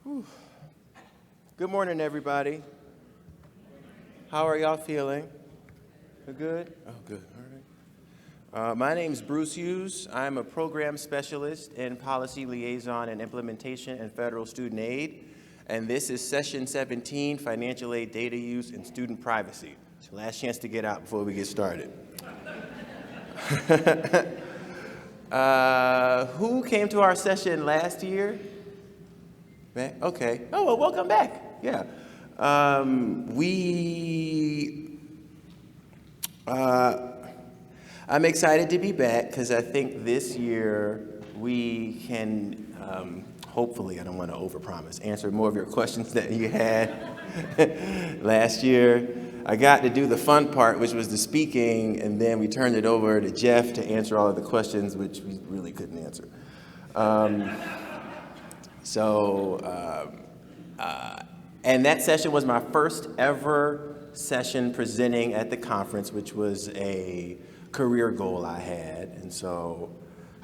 Whew. Good morning, everybody. How are y'all feeling? Good? Oh, good. All right. My name is Bruce Hughes. I'm a program specialist in policy liaison and implementation and federal student aid. And this is session 17, financial aid data use and student privacy. It's your last chance to get out before we get started. Who came to our session last year? Okay. Oh, well, welcome back. Yeah. I'm excited to be back because I think this year we can, hopefully, I don't want to overpromise, answer more of your questions that you had last year. I got to do the fun part, which was the speaking, and then we turned it over to Jeff to answer all of the questions, which we really couldn't answer. And that session was my first ever session presenting at the conference, which was a career goal I had. And so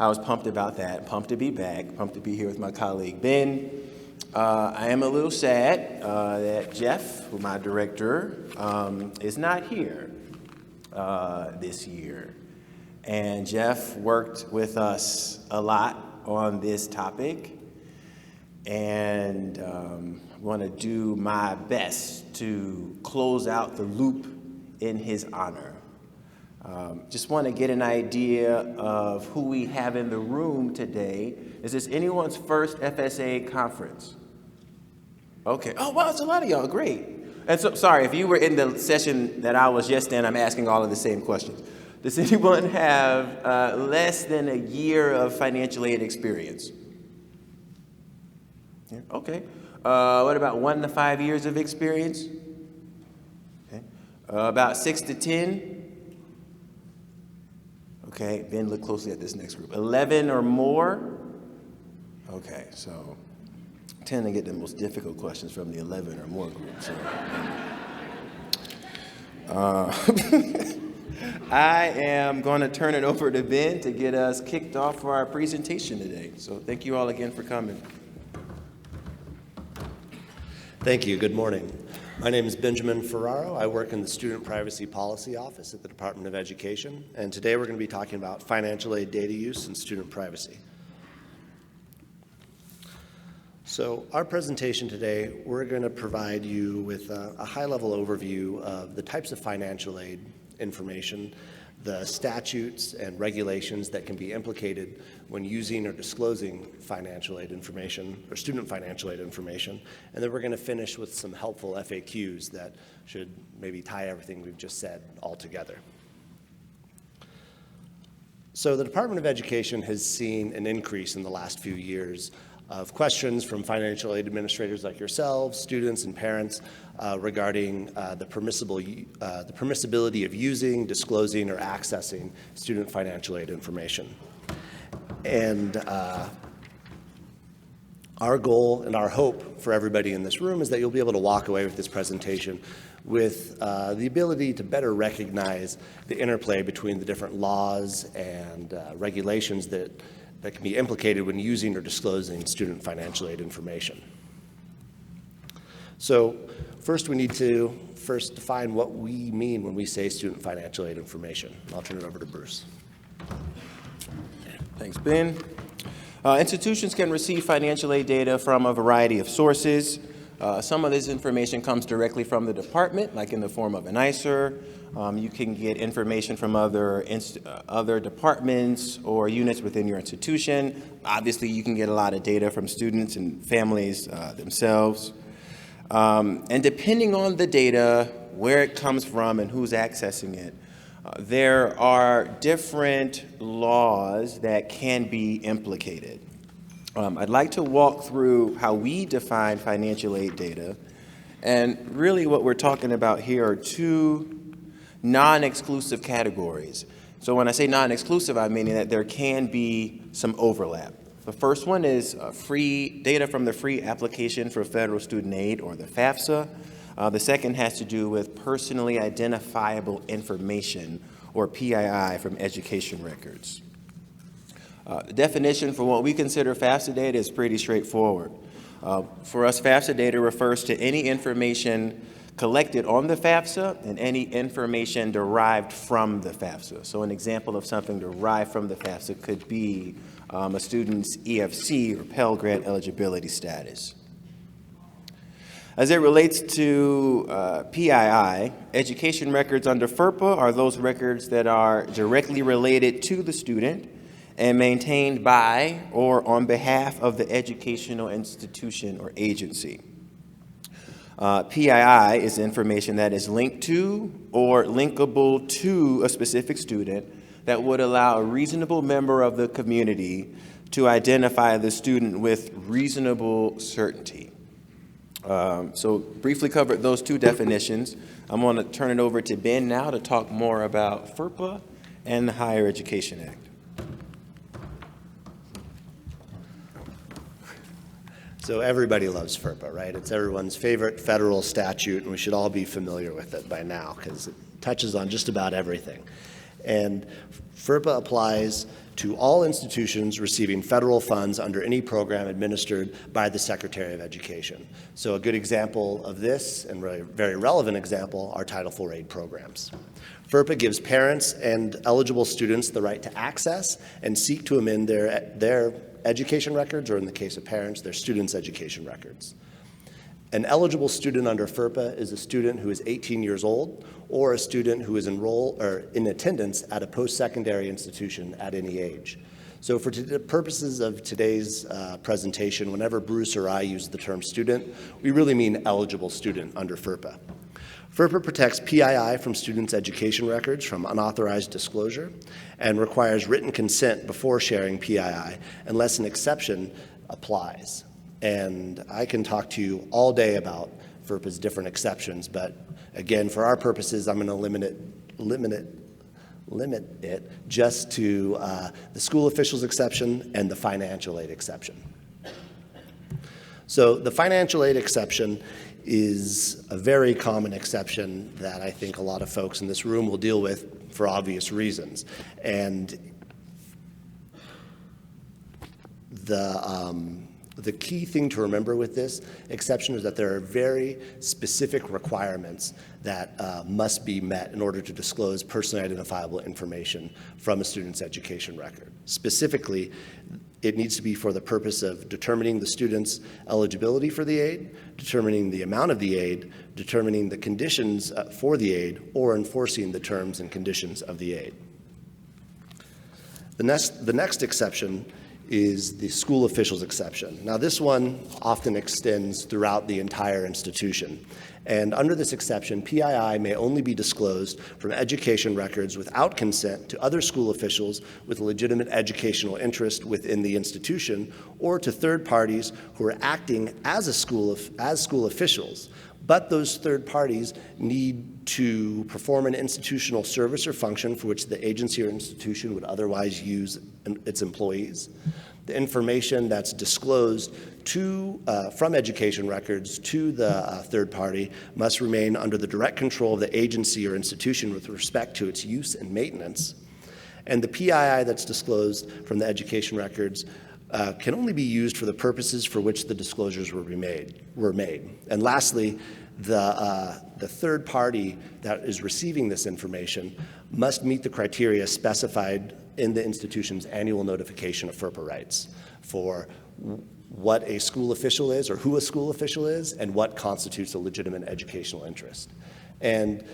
I was pumped about that, pumped to be back, pumped to be here with my colleague Ben. I am a little sad that Jeff, my director, is not here this year. And Jeff worked with us a lot on this topic. And I'm going to do my best to close out the loop in his honor. Just want to get an idea of who we have in the room today. Is this anyone's first FSA conference? Okay. Oh, wow, it's a lot of y'all. Great. And so, sorry, if you were in the session that I was just in, I'm asking all of the same questions. Does anyone have less than a year of financial aid experience? Yeah. Okay. What about 1 to 5 years of experience? Okay. About 6 to 10? Okay, Ben, look closely at this next group. 11 or more? Okay, so tend to get the most difficult questions from the 11 or more group. So, I am going to turn it over to Ben to get us kicked off for our presentation today. So thank you all again for coming. Thank you. Good morning. My name is Benjamin Ferraro. I work in the Student Privacy Policy Office at the Department of Education, and today we're going to be talking about financial aid data use and student privacy. So our presentation today, we're going to provide you with a high-level overview of the types of financial aid information, the statutes and regulations that can be implicated when using or disclosing financial aid information or student financial aid information. And then we're going to finish with some helpful FAQs that should maybe tie everything we've just said all together. So the Department of Education has seen an increase in the last few years of questions from financial aid administrators like yourselves, students, and parents regarding the permissibility of using, disclosing, or accessing student financial aid information. And our goal and our hope for everybody in this room is that you'll be able to walk away with this presentation with the ability to better recognize the interplay between the different laws and regulations that can be implicated when using or disclosing student financial aid information. So first we need to define what we mean when we say student financial aid information. I'll turn it over to Bruce. Thanks, Ben. Institutions can receive financial aid data from a variety of sources. Some of this information comes directly from the department, like in the form of an ICER. You can get information from other departments or units within your institution. Obviously, you can get a lot of data from students and families themselves. And depending on the data, where it comes from and who's accessing it, there are different laws that can be implicated. I'd like to walk through how we define financial aid data. And really what we're talking about here are two non-exclusive categories. So when I say non-exclusive, I mean that there can be some overlap. The first one is free data from the free application for federal student aid, or the FAFSA. The second has to do with personally identifiable information, or PII, from education records. The definition for what we consider FAFSA data is pretty straightforward. For us, FAFSA data refers to any information collected on the FAFSA and any information derived from the FAFSA. So an example of something derived from the FAFSA could be a student's EFC or Pell Grant eligibility status. As it relates to PII, education records under FERPA are those records that are directly related to the student and maintained by or on behalf of the educational institution or agency. PII is information that is linked to or linkable to a specific student that would allow a reasonable member of the community to identify the student with reasonable certainty. So briefly covered those two definitions. I'm going to turn it over to Ben now to talk more about FERPA and the Higher Education Act. So everybody loves FERPA, right? It's everyone's favorite federal statute, and we should all be familiar with it by now because it touches on just about everything. And FERPA applies to all institutions receiving federal funds under any program administered by the Secretary of Education. So a good example of this, and really very relevant example, are Title IV aid programs. FERPA gives parents and eligible students the right to access and seek to amend their education records, or in the case of parents, their students' education records. An eligible student under FERPA is a student who is 18 years old or a student who is enrolled or in attendance at a post-secondary institution at any age. So for the purposes of today's presentation, whenever Bruce or I use the term student, we really mean eligible student under FERPA. FERPA protects PII from students' education records from unauthorized disclosure and requires written consent before sharing PII unless an exception applies. And I can talk to you all day about FERPA's different exceptions, but again, for our purposes, I'm going to limit it just to the school officials exception and the financial aid exception. So the financial aid exception is a very common exception that I think a lot of folks in this room will deal with for obvious reasons. And the key thing to remember with this exception is that there are very specific requirements that must be met in order to disclose personally identifiable information from a student's education record. Specifically, it needs to be for the purpose of determining the student's eligibility for the aid, determining the amount of the aid, determining the conditions for the aid, or enforcing the terms and conditions of the aid. The next exception is the school officials exception. Now this one often extends throughout the entire institution. And under this exception, PII may only be disclosed from education records without consent to other school officials with a legitimate educational interest within the institution or to third parties who are acting as school officials. But those third parties need to perform an institutional service or function for which the agency or institution would otherwise use its employees. The information that's disclosed from education records to the third party must remain under the direct control of the agency or institution with respect to its use and maintenance. And the PII that's disclosed from the education records can only be used for the purposes for which the disclosures were made. And lastly, the third party that is receiving this information must meet the criteria specified in the institution's annual notification of FERPA rights for what a school official is or who a school official is and what constitutes a legitimate educational interest. And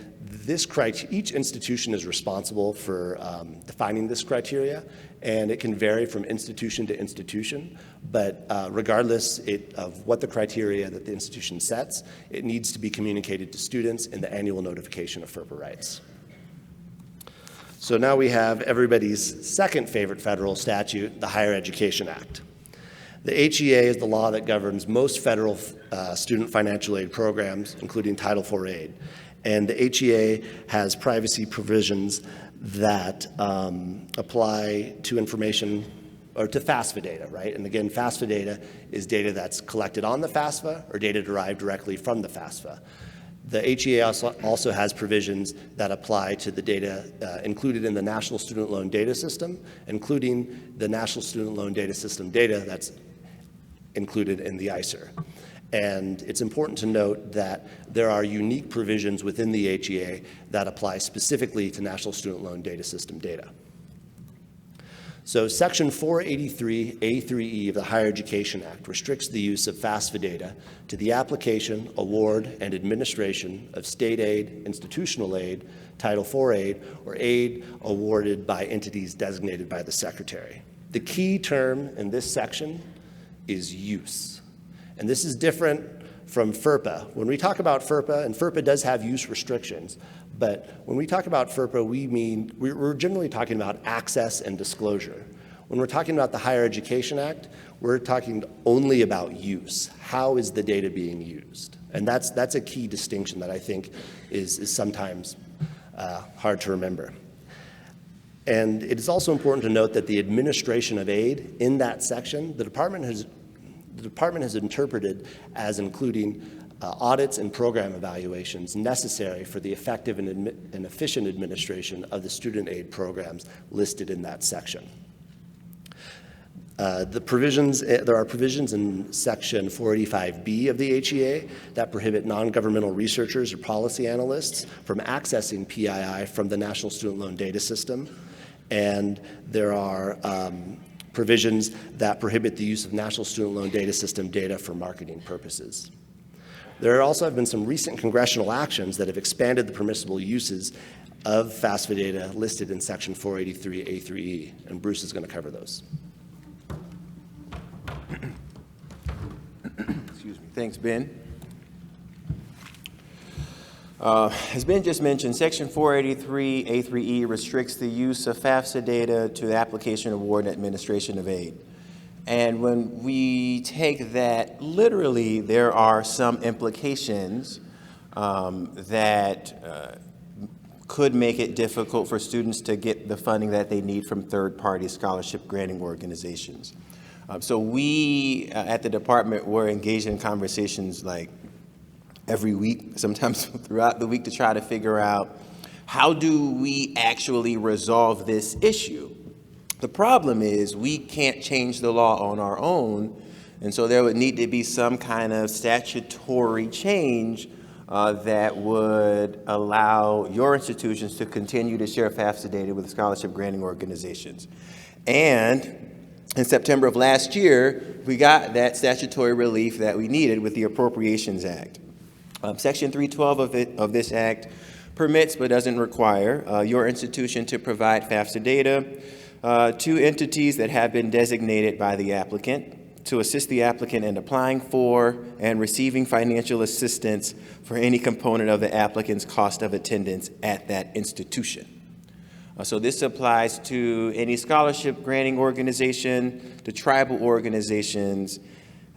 each institution is responsible for defining this criteria, and it can vary from institution to institution, but regardless of what the criteria that the institution sets, it needs to be communicated to students in the annual notification of FERPA rights. So now we have everybody's second favorite federal statute, the Higher Education Act. The HEA is the law that governs most federal student financial aid programs, including Title IV aid. And the HEA has privacy provisions that apply to information or to FAFSA data, right? And again, FAFSA data is data that's collected on the FAFSA or data derived directly from the FAFSA. The HEA also has provisions that apply to the data included in the National Student Loan Data System, including the National Student Loan Data System data that's included in the ICER. And it's important to note that there are unique provisions within the HEA that apply specifically to National Student Loan Data System data. So Section 483A3E of the Higher Education Act restricts the use of FAFSA data to the application, award, and administration of state aid, institutional aid, Title IV aid, or aid awarded by entities designated by the Secretary. The key term in this section is use. And this is different from FERPA. When we talk about FERPA, and FERPA does have use restrictions, but when we talk about FERPA, we're generally talking about access and disclosure. When we're talking about the Higher Education Act, we're talking only about use. How is the data being used? And that's a key distinction that I think is sometimes hard to remember. And it is also important to note that the administration of aid in that section, the department has interpreted as including audits and program evaluations necessary for the effective and efficient administration of the student aid programs listed in that section. There are provisions in Section 485B of the HEA that prohibit non-governmental researchers or policy analysts from accessing PII from the National Student Loan Data System. And there are provisions that prohibit the use of National Student Loan Data System data for marketing purposes. There also have been some recent congressional actions that have expanded the permissible uses of FAFSA data listed in Section 483A3E, and Bruce is going to cover those. Excuse me. Thanks, Ben. As Ben just mentioned, Section 483A3E restricts the use of FAFSA data to the application, award, and administration of aid. And when we take that literally, there are some implications that could make it difficult for students to get the funding that they need from third-party scholarship granting organizations. So we at the department were engaged in conversations like every week, sometimes throughout the week, to try to figure out how do we actually resolve this issue. The problem is we can't change the law on our own, and so there would need to be some kind of statutory change that would allow your institutions to continue to share FAFSA data with scholarship granting organizations. And in September of last year, we got that statutory relief that we needed with the Appropriations Act. Section 312 of this act permits but doesn't require your institution to provide FAFSA data to entities that have been designated by the applicant to assist the applicant in applying for and receiving financial assistance for any component of the applicant's cost of attendance at that institution. So this applies to any scholarship granting organization, to tribal organizations,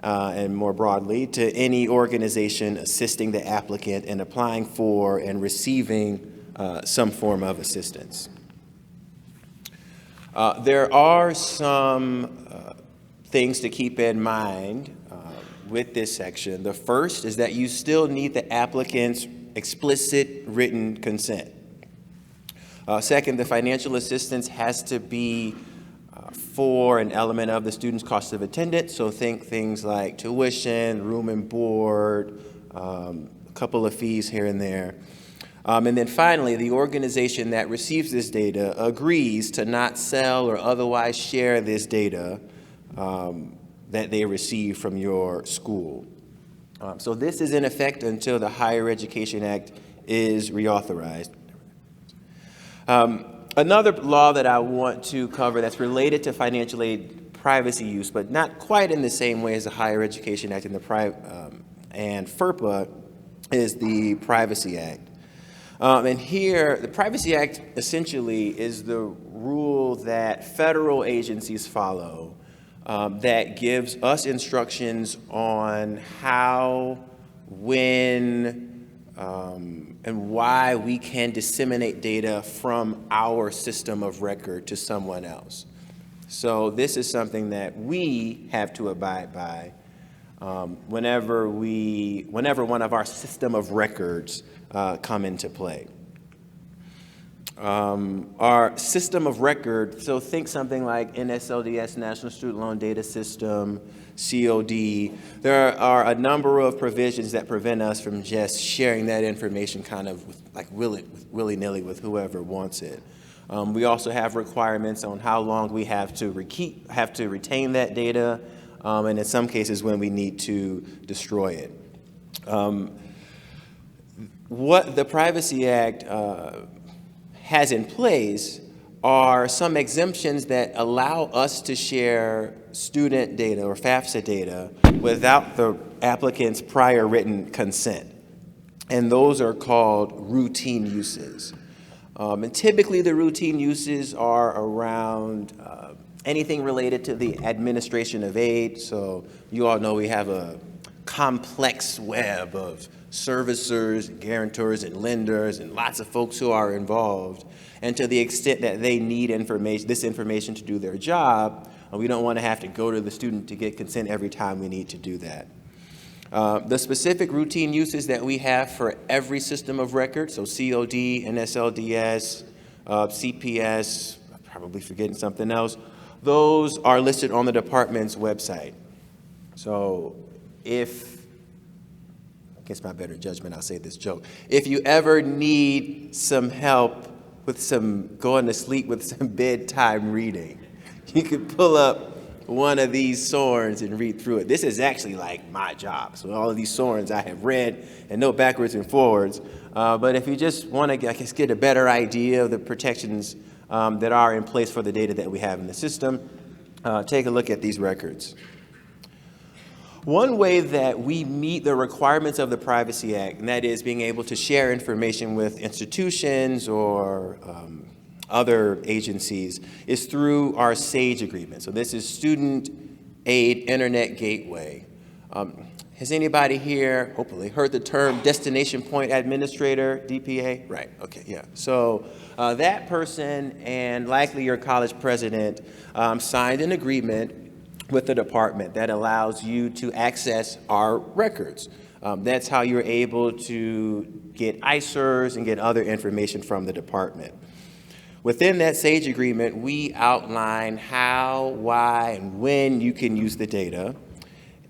and more broadly, to any organization assisting the applicant in applying for and receiving some form of assistance. There are some things to keep in mind with this section. The first is that you still need the applicant's explicit written consent. Second, the financial assistance has to be for an element of the student's cost of attendance. So think things like tuition, room and board, a couple of fees here and there. And then finally, the organization that receives this data agrees to not sell or otherwise share this data that they receive from your school. So this is in effect until the Higher Education Act is reauthorized. Another law that I want to cover that's related to financial aid privacy use, but not quite in the same way as the Higher Education Act and and FERPA, is the Privacy Act. And here, the Privacy Act essentially is the rule that federal agencies follow that gives us instructions on how, when, and why we can disseminate data from our system of record to someone else. So this is something that we have to abide by whenever one of our system of records come into play. Our system of record, so think something like NSLDS, National Student Loan Data System, COD. There are a number of provisions that prevent us from just sharing that information kind of like willy-nilly with whoever wants it. We also have requirements on how long we have to retain that data, and in some cases when we need to destroy it. What the Privacy Act has in place are some exemptions that allow us to share student data or FAFSA data without the applicant's prior written consent. And those are called routine uses. And typically the routine uses are around anything related to the administration of aid. So you all know we have a complex web of servicers, and guarantors, and lenders, and lots of folks who are involved. And to the extent that they need this information to do their job, we don't want to have to go to the student to get consent every time we need to do that. The specific routine uses that we have for every system of record, so COD, NSLDS, CPS, I'm probably forgetting something else, those are listed on the department's website. So if, against my better judgment, I'll say this joke. If you ever need some help with going to sleep with some bedtime reading, you can pull up one of these SORNs and read through it. This is actually like my job. So all of these SORNs I have read and know backwards and forwards. But if you just want to, I guess, get a better idea of the protections that are in place for the data that we have in the system, take a look at these records. One way that we meet the requirements of the Privacy Act, and that is being able to share information with institutions or other agencies, is through our SAIG agreement. So this is Student Aid Internet Gateway. Has anybody here, hopefully, heard the term Destination Point Administrator, DPA? Right, okay, yeah. So that person and likely your college president signed an agreement with the department that allows you to access our records. That's how you're able to get ICERs and get other information from the department. Within that SAIG agreement, we outline how, why, and when you can use the data,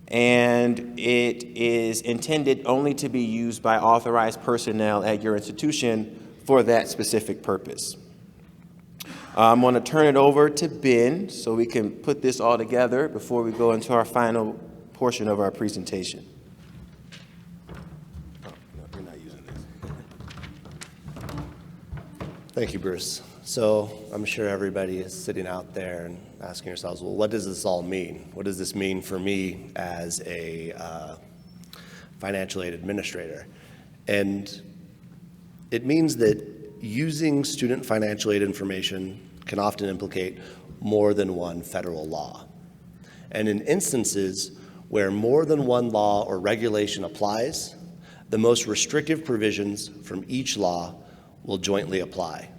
and it is intended only to be used by authorized personnel at your institution for that specific purpose. I'm going to turn it over to Ben so we can put this all together before we go into our final portion of our presentation. Oh, no, you're not using this. Thank you, Bruce. So I'm sure everybody is sitting out there and asking yourselves, well, what does this all mean? What does this mean for me as a financial aid administrator? And it means that using student financial aid information can often implicate more than one federal law. And in instances where more than one law or regulation applies, the most restrictive provisions from each law will jointly apply.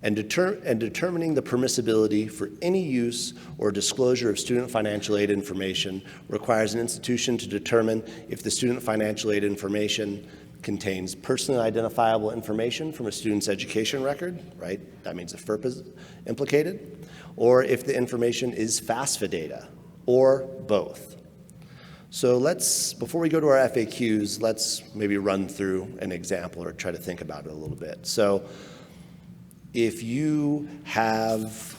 And determining the permissibility for any use or disclosure of student financial aid information requires an institution to determine if the student financial aid information contains personally identifiable information from a student's education record, right? That means if FERPA is implicated, or if the information is FAFSA data, or both. So before we go to our FAQs, let's maybe run through an example or try to think about it a little bit. So if you have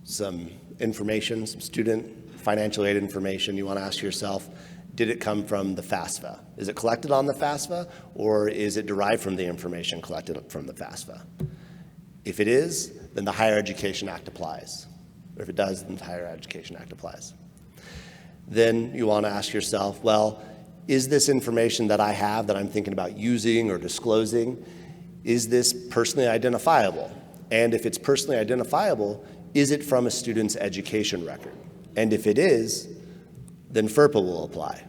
some information, some student financial aid information, you want to ask yourself, did it come from the FAFSA? Is it collected on the FAFSA, or is it derived from the information collected from the FAFSA? If it is, then the Higher Education Act applies. Or if it does, then the Higher Education Act applies. Then you want to ask yourself, well, is this information that I have that I'm thinking about using or disclosing, is this personally identifiable? And if it's personally identifiable, is it from a student's education record? And if it is, then FERPA will apply.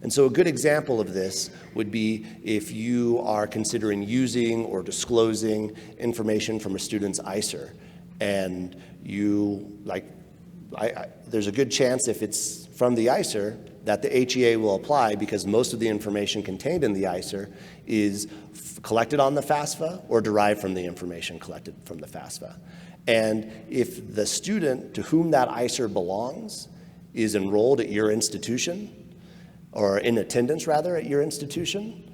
And so a good example of this would be if you are considering using or disclosing information from a student's ICER, and there's a good chance if it's from the ICER that the HEA will apply because most of the information contained in the ICER is collected on the FAFSA or derived from the information collected from the FAFSA. And if the student to whom that ICER belongs is enrolled at your institution, or in attendance rather at your institution,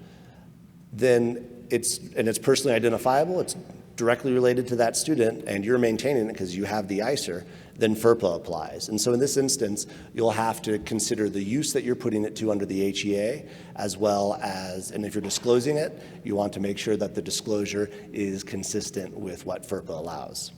then it's personally identifiable, it's directly related to that student, and you're maintaining it because you have the ICER, then FERPA applies. And so in this instance, you'll have to consider the use that you're putting it to under the HEA, as well as, and if you're disclosing it, you want to make sure that the disclosure is consistent with what FERPA allows.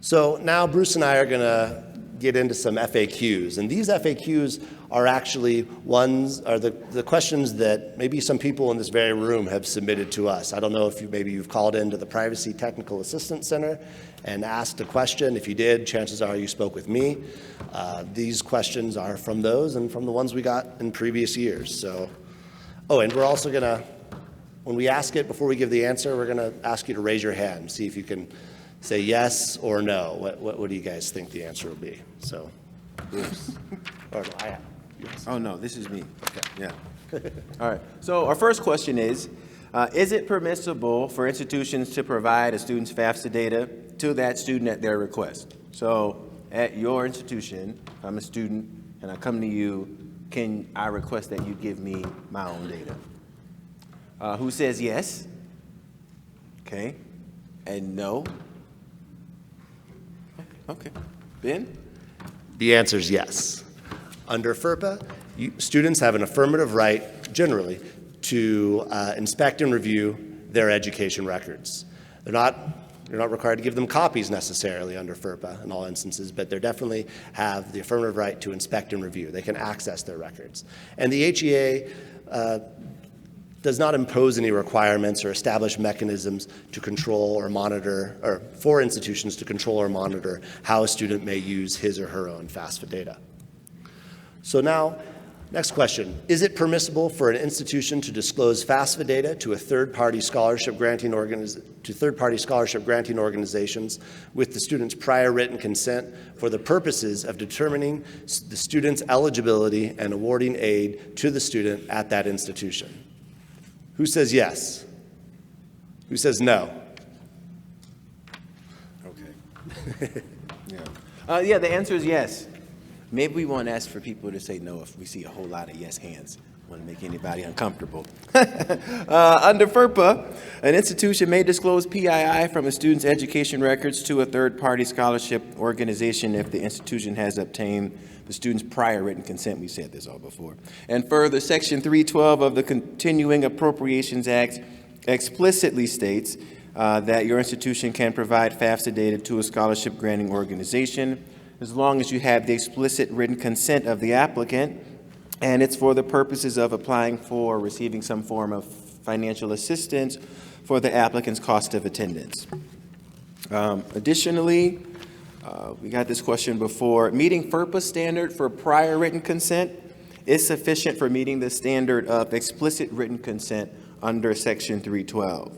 So now Bruce and I are going to get into some FAQs, and these FAQs are actually the questions that maybe some people in this very room have submitted to us. I don't know if maybe you've called into the Privacy Technical Assistance Center and asked a question. If you did, chances are you spoke with me. These questions are from those and from the ones we got in previous years. So, and we're also going to, when we ask it, before we give the answer, we're going to ask you to raise your hand, see if you can say yes or no. What do you guys think the answer will be? So, Bruce. Or no, yes. Oh, no, this is me. Okay. Yeah. All right. So our first question is it permissible for institutions to provide a student's FAFSA data to that student at their request? So at your institution, if I'm a student and I come to you, can I request that you give me my own data? Who says yes? Okay. And no? Okay. Ben? The answer is yes. Under FERPA, students have an affirmative right, generally, to inspect and review their education records. You're not required to give them copies necessarily under FERPA in all instances, but they definitely have the affirmative right to inspect and review. They can access their records. And the HEA does not impose any requirements or establish mechanisms to control or monitor, or for institutions to control or monitor how a student may use his or her own FAFSA data. So now, next question. Is it permissible for an institution to disclose FAFSA data to a third-party scholarship granting organizations with the student's prior written consent for the purposes of determining the student's eligibility and awarding aid to the student at that institution? Who says yes? Who says no? Okay. Yeah, the answer is yes. Maybe we won't ask for people to say no if we see a whole lot of yes hands. Want to make anybody uncomfortable. Under FERPA, an institution may disclose PII from a student's education records to a third-party scholarship organization if the institution has obtained the student's prior written consent. We said this all before. And further, Section 312 of the Continuing Appropriations Act explicitly states that your institution can provide FAFSA data to a scholarship granting organization as long as you have the explicit written consent of the applicant, and it's for the purposes of applying for or receiving some form of financial assistance for the applicant's cost of attendance. Additionally, we got this question before. Meeting FERPA standard for prior written consent is sufficient for meeting the standard of explicit written consent under Section 312.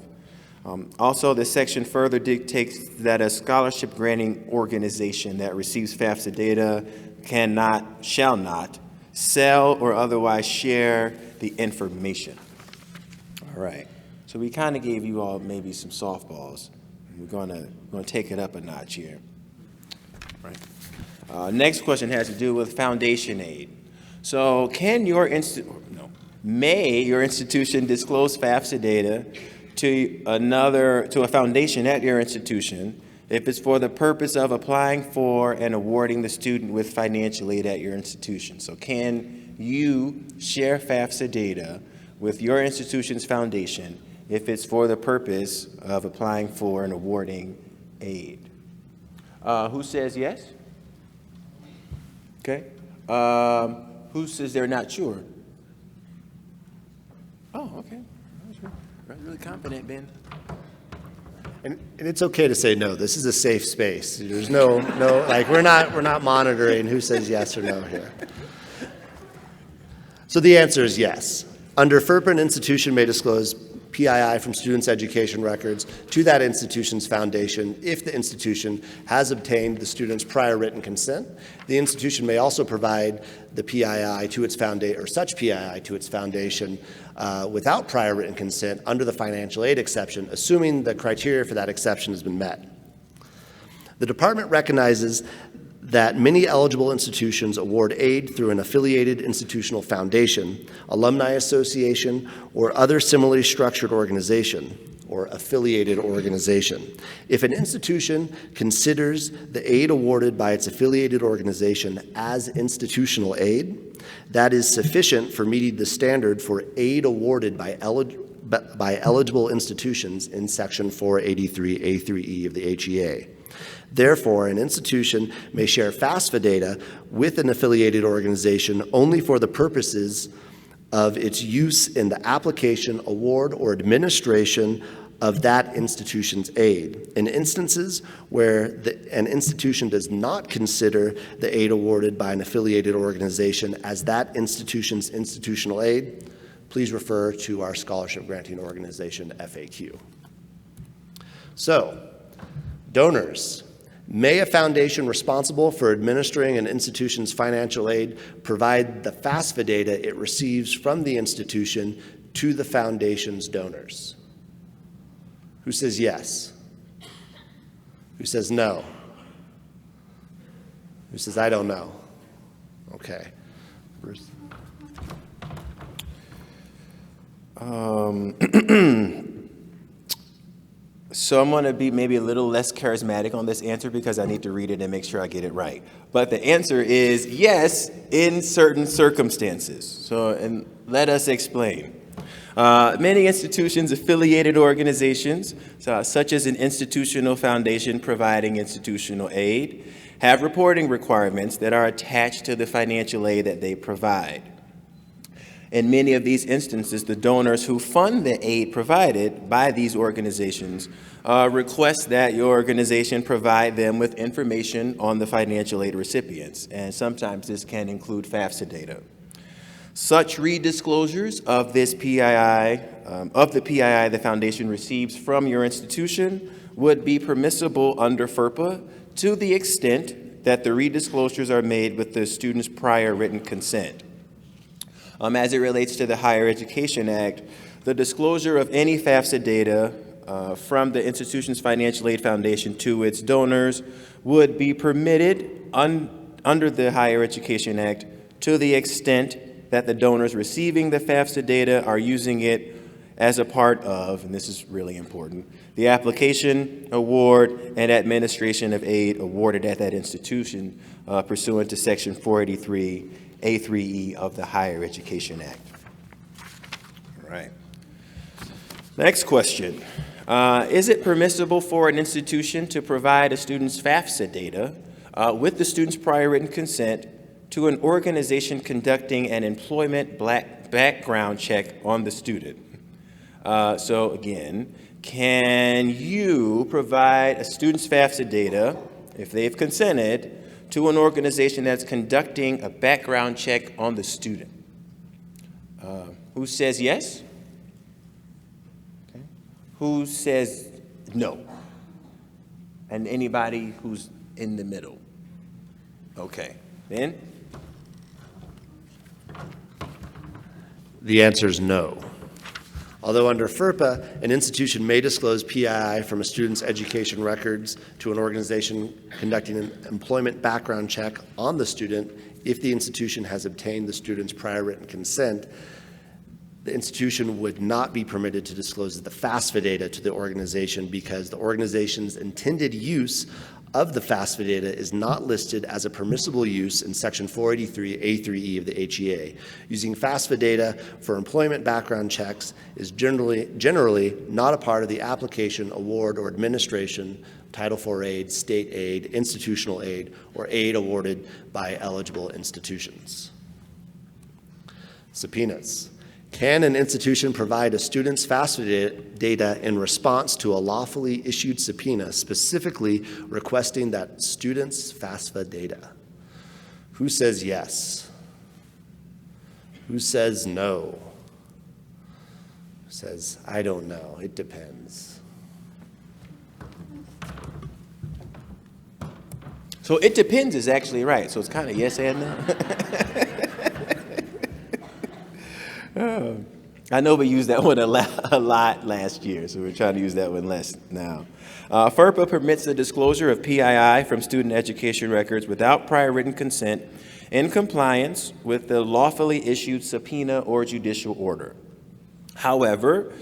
Also, this section further dictates that a scholarship granting organization that receives FAFSA data shall not sell or otherwise share the information. All right. So we kind of gave you all maybe some softballs. We're going to take it up a notch here. Right. Next question has to do with foundation aid. So may your institution disclose FAFSA data to a foundation at your institution if it's for the purpose of applying for and awarding the student with financial aid at your institution? So can you share FAFSA data with your institution's foundation if it's for the purpose of applying for and awarding aid? Who says yes? Okay. Who says they're not sure? Oh, okay. Really confident, Ben. And it's okay to say no. This is a safe space. There's no like we're not monitoring who says yes or no here. So the answer is yes. Under FERPA, an institution may disclose PII from students' education records to that institution's foundation if the institution has obtained the student's prior written consent. The institution may also provide the PII to its foundation, or such PII to its foundation, without prior written consent under the financial aid exception, assuming the criteria for that exception has been met. The department recognizes that many eligible institutions award aid through an affiliated institutional foundation, alumni association, or other similarly structured organization, or affiliated organization. If an institution considers the aid awarded by its affiliated organization as institutional aid, that is sufficient for meeting the standard for aid awarded by eligible institutions in Section 483A3E of the HEA. Therefore, an institution may share FAFSA data with an affiliated organization only for the purposes of its use in the application, award, or administration of that institution's aid. In instances where an institution does not consider the aid awarded by an affiliated organization as that institution's institutional aid, please refer to our scholarship granting organization, FAQ. So, donors. May a foundation responsible for administering an institution's financial aid provide the FAFSA data it receives from the institution to the foundation's donors? Who says yes? Who says no? Who says, I don't know? Okay. Bruce? So I'm going to be maybe a little less charismatic on this answer because I need to read it and make sure I get it right. But the answer is yes, in certain circumstances. So, and let us explain. Many institutions, affiliated organizations, such as an institutional foundation providing institutional aid, have reporting requirements that are attached to the financial aid that they provide. In many of these instances, the donors who fund the aid provided by these organizations request that your organization provide them with information on the financial aid recipients, and sometimes this can include FAFSA data. Such redisclosures of this PII, the foundation receives from your institution would be permissible under FERPA to the extent that the redisclosures are made with the student's prior written consent. As it relates to the Higher Education Act, the disclosure of any FAFSA data from the institution's financial aid foundation to its donors would be permitted under the Higher Education Act to the extent that the donors receiving the FAFSA data are using it as a part of, and this is really important, the application, award, and administration of aid awarded at that institution pursuant to Section 483A3E of the Higher Education Act. All right. Next question. Is it permissible for an institution to provide a student's FAFSA data with the student's prior written consent to an organization conducting an employment background check on the student? So again, can you provide a student's FAFSA data, if they've consented, to an organization that's conducting a background check on the student? Who says yes? Okay. Who says no? And anybody who's in the middle? Okay. Ben? The answer is no. Although under FERPA, an institution may disclose PII from a student's education records to an organization conducting an employment background check on the student if the institution has obtained the student's prior written consent, the institution would not be permitted to disclose the FAFSA data to the organization because the organization's intended use of the FAFSA data is not listed as a permissible use in Section 483A3E of the HEA. Using FAFSA data for employment background checks is generally not a part of the application, award, or administration, Title IV aid, state aid, institutional aid, or aid awarded by eligible institutions. Subpoenas. Can an institution provide a student's FAFSA data in response to a lawfully issued subpoena, specifically requesting that student's FAFSA data? Who says yes? Who says no? Who says, I don't know, it depends? So it depends is actually right. So it's kind of yes and no. I know we used that one a lot last year, so we're trying to use that one less now. FERPA permits the disclosure of PII from student education records without prior written consent in compliance with the lawfully issued subpoena or judicial order. However,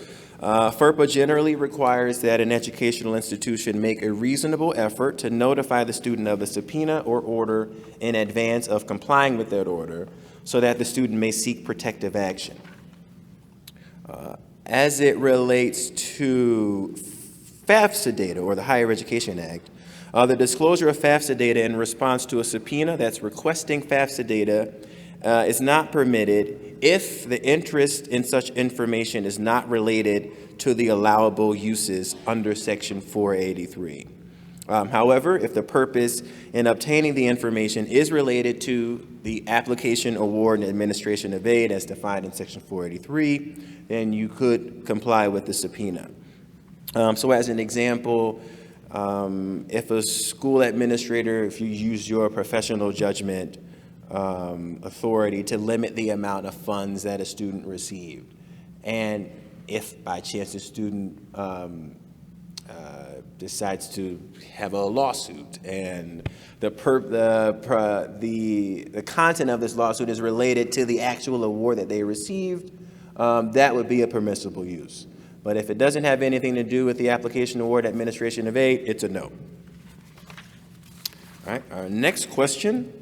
FERPA generally requires that an educational institution make a reasonable effort to notify the student of a subpoena or order in advance of complying with that order so that the student may seek protective action. As it relates to FAFSA data, or the Higher Education Act, the disclosure of FAFSA data in response to a subpoena that's requesting FAFSA data is not permitted if the interest in such information is not related to the allowable uses under Section 483. However, if the purpose in obtaining the information is related to the application, award, and administration of aid as defined in Section 483, then you could comply with the subpoena. So as an example, if a school administrator, if you use your professional judgment authority to limit the amount of funds that a student received, and if by chance the student decides to have a lawsuit and the content of this lawsuit is related to the actual award that they received, that would be a permissible use. But if it doesn't have anything to do with the application, award, administration of aid, it's a no. All right, our next question.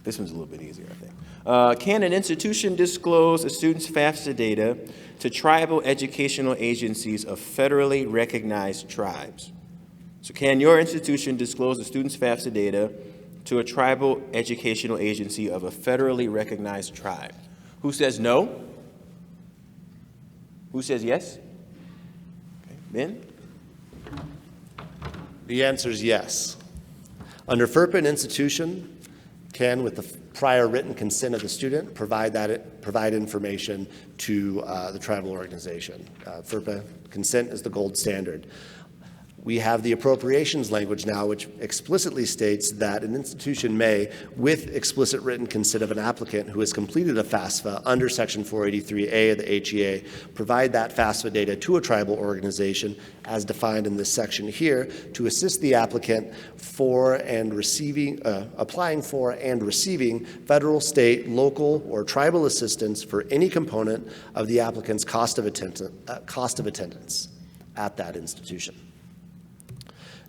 This one's a little bit easier, I think. Can an institution disclose a student's FAFSA data to tribal educational agencies of federally recognized tribes? So can your institution disclose a student's FAFSA data to a tribal educational agency of a federally recognized tribe? Who says no? Who says yes? Okay. Ben? The answer is yes. Under FERPA, an institution can, with the prior written consent of the student, provide information to the tribal organization. FERPA consent is the gold standard. We have the appropriations language now, which explicitly states that an institution may, with explicit written consent of an applicant who has completed a FAFSA under Section 483A of the HEA, provide that FAFSA data to a tribal organization as defined in this section here to assist the applicant for and receiving, applying for and receiving federal, state, local, or tribal assistance for any component of the applicant's cost of attendance at that institution.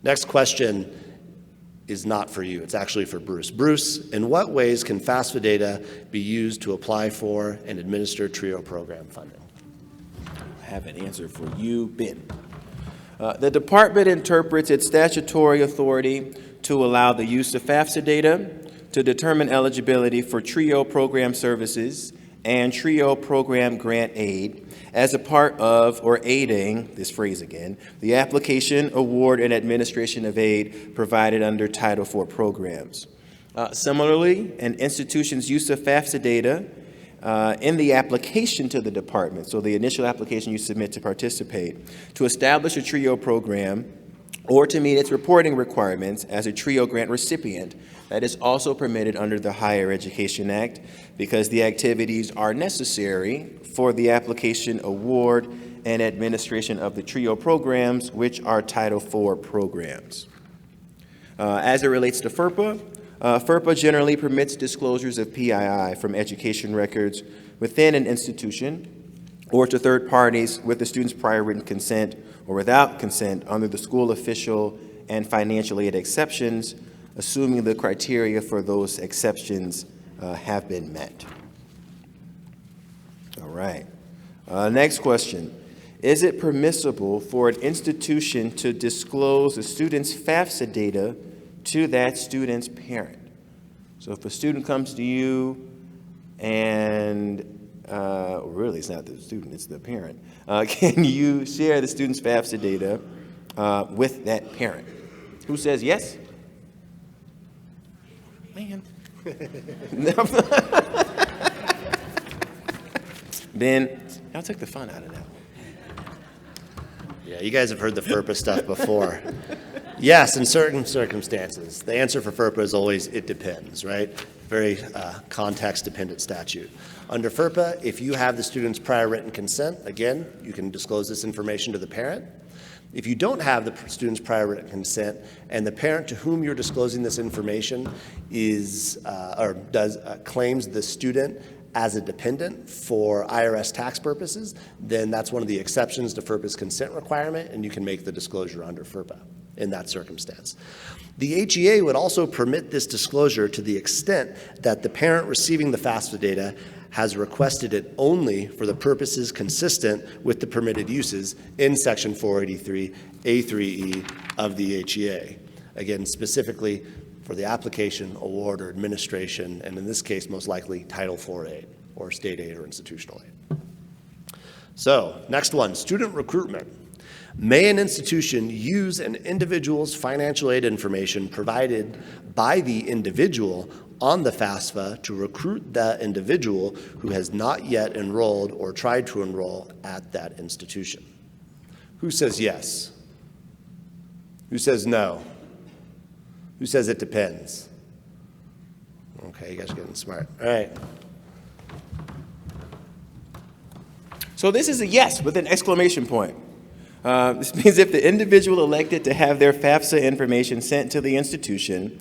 Next question is not for you. It's actually for Bruce. Bruce, in what ways can FAFSA data be used to apply for and administer TRIO program funding? I have an answer for you, Ben. The department interprets its statutory authority to allow the use of FAFSA data to determine eligibility for TRIO program services and TRIO program grant aid as a part of or aiding, this phrase again, the application, award, and administration of aid provided under Title IV programs. Similarly, an institution's use of FAFSA data in the application to the department, so the initial application you submit to participate, to establish a TRIO program or to meet its reporting requirements as a TRIO grant recipient, that is also permitted under the Higher Education Act because the activities are necessary for the application, award, and administration of the TRIO programs, which are Title IV programs. As it relates to FERPA, FERPA generally permits disclosures of PII from education records within an institution or to third parties with the student's prior written consent or without consent under the school official and financial aid exceptions, assuming the criteria for those exceptions have been met. All right. Next question. Is it permissible for an institution to disclose a student's FAFSA data to that student's parent? So if a student comes to you and, really it's not the student, it's the parent, can you share the student's FAFSA data with that parent? Who says yes? Man. Ben, y'all took the fun out of that one. Yeah, you guys have heard the FERPA stuff before. Yes, in certain circumstances. The answer for FERPA is always, it depends, right? Very context-dependent statute. Under FERPA, if you have the student's prior written consent, again, you can disclose this information to the parent. If you don't have the student's prior written consent and the parent to whom you're disclosing this information is claims the student as a dependent for IRS tax purposes, then that's one of the exceptions to FERPA's consent requirement, and you can make the disclosure under FERPA in that circumstance. The HEA would also permit this disclosure to the extent that the parent receiving the FAFSA data has requested it only for the purposes consistent with the permitted uses in Section 483 A3E of the HEA. Again, specifically for the application, award, or administration, and in this case, most likely Title IV aid, or state aid or institutional aid. So, next one, student recruitment. May an institution use an individual's financial aid information provided by the individual on the FAFSA to recruit that individual who has not yet enrolled or tried to enroll at that institution? Who says yes? Who says no? Who says it depends? Okay, you guys are getting smart. All right. So this is a yes with an exclamation point. This means if the individual elected to have their FAFSA information sent to the institution's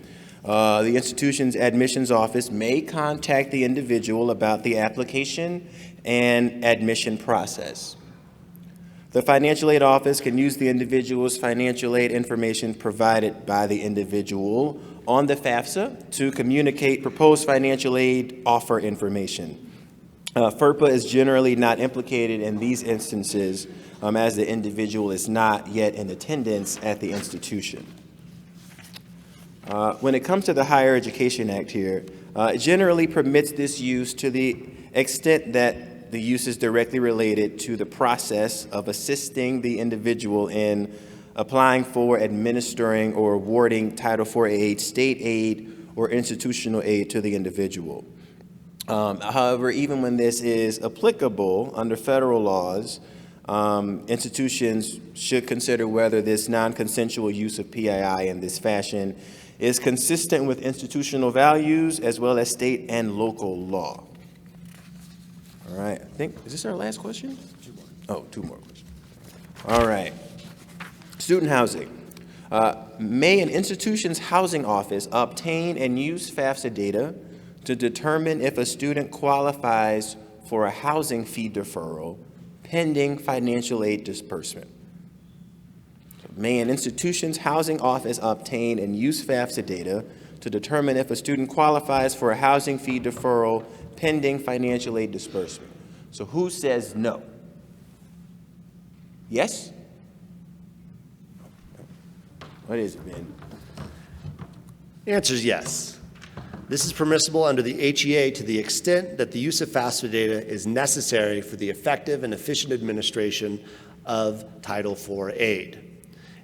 admissions office may contact the individual about the application and admission process. The financial aid office can use the individual's financial aid information provided by the individual on the FAFSA to communicate proposed financial aid offer information. FERPA is generally not implicated in these instances as the individual is not yet in attendance at the institution. When it comes to the Higher Education Act here, it generally permits this use to the extent that the use is directly related to the process of assisting the individual in applying for, administering, or awarding Title IV aid, state aid, or institutional aid to the individual. However, even when this is applicable under federal laws, institutions should consider whether this non-consensual use of PII in this fashion is consistent with institutional values as well as state and local law. All right, I think, is this our last question? Two more. Oh, two more questions. All right. Student housing. May an institution's housing office obtain and use FAFSA data to determine if a student qualifies for a housing fee deferral pending financial aid disbursement? May an institution's housing office obtain and use FAFSA data to determine if a student qualifies for a housing fee deferral pending financial aid disbursement? So who says no? Yes? What is it, man? The answer is yes. This is permissible under the HEA to the extent that the use of FAFSA data is necessary for the effective and efficient administration of Title IV aid.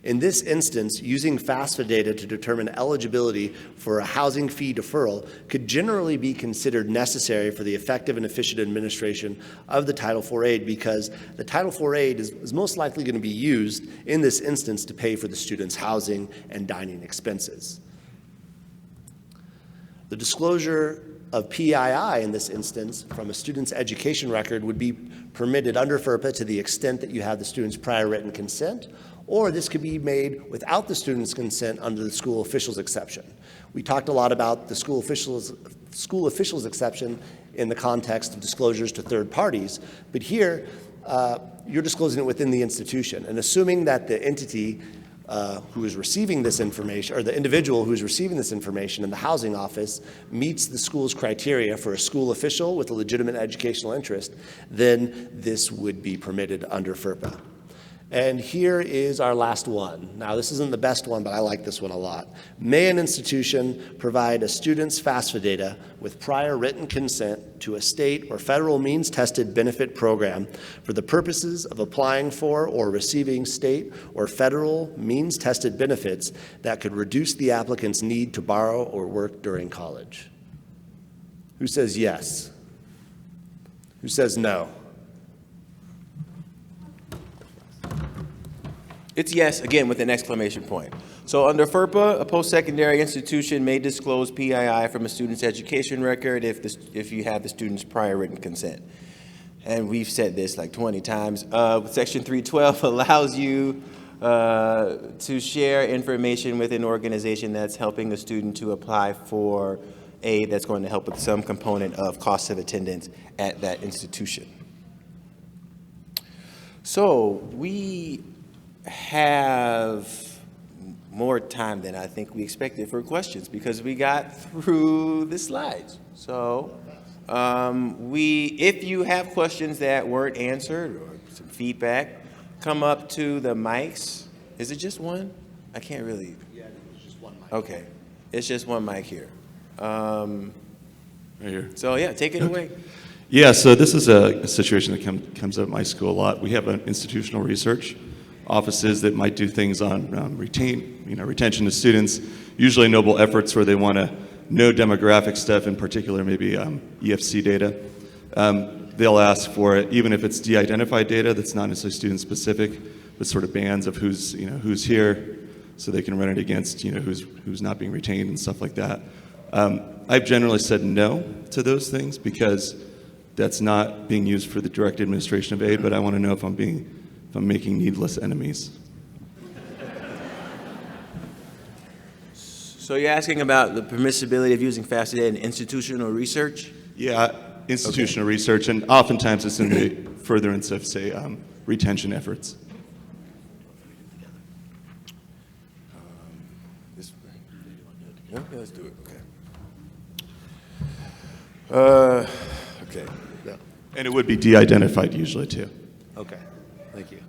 In this instance, using FAFSA data to determine eligibility for a housing fee deferral could generally be considered necessary for the effective and efficient administration of the Title IV aid because the Title IV aid is most likely going to be used in this instance to pay for the student's housing and dining expenses. The disclosure of PII in this instance from a student's education record would be permitted under FERPA to the extent that you have the student's prior written consent, or this could be made without the student's consent under the school officials exception. We talked a lot about the school officials exception in the context of disclosures to third parties, but here you're disclosing it within the institution, and assuming that the entity who is receiving this information, or the individual who is receiving this information in the housing office meets the school's criteria for a school official with a legitimate educational interest, then this would be permitted under FERPA. And here is our last one. Now, this isn't the best one, but I like this one a lot. May an institution provide a student's FAFSA data with prior written consent to a state or federal means-tested benefit program for the purposes of applying for or receiving state or federal means-tested benefits that could reduce the applicant's need to borrow or work during college? Who says yes? Who says no? It's yes, again, with an exclamation point. So under FERPA, a post-secondary institution may disclose PII from a student's education record if you have the student's prior written consent. And we've said this like 20 times. Section 312 allows you to share information with an organization that's helping a student to apply for aid that's going to help with some component of cost of attendance at that institution. So we have more time than I think we expected for questions because we got through the slides. So if you have questions that weren't answered or some feedback, come up to the mics. Is it just one? I can't really. Yeah, it's just one mic. Okay, it's just one mic here. Right here. So yeah, take it away. Yeah, so this is a situation that comes up at my school a lot. We have an institutional research offices that might do things on retention of students, usually noble efforts where they want to know demographic stuff, in particular maybe EFC data. They'll ask for it, even if it's de-identified data that's not necessarily student-specific, but sort of bands of who's here, so they can run it against who's not being retained and stuff like that. I've generally said no to those things because that's not being used for the direct administration of aid, but I want to know if I'm making needless enemies. So you're asking about the permissibility of using FAFSA data in institutional research? Yeah, institutional research, and oftentimes it's in the furtherance of, say, retention efforts. Yeah, let's do it. Okay. Okay. Yeah. And it would be de-identified usually, too. Okay, thank you.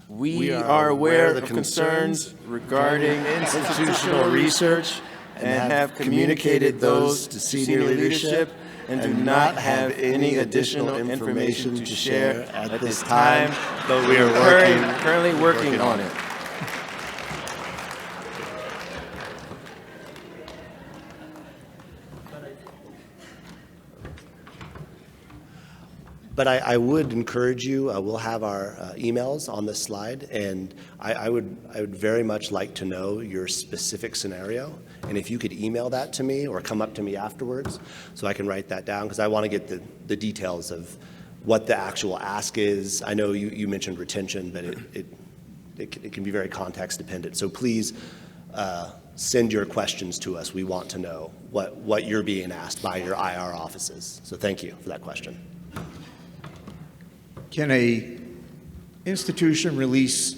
We are aware of concerns regarding institutional research and have communicated those to senior leadership and do not have any additional information to share at this time, but we are currently working on it. But I would encourage you, we'll have our emails on this slide, and I would very much like to know your specific scenario. And if you could email that to me or come up to me afterwards so I can write that down, because I want to get the details of what the actual ask is. I know you mentioned retention, but it can be very context dependent. So please send your questions to us. We want to know what you're being asked by your IR offices. So thank you for that question. Can a institution release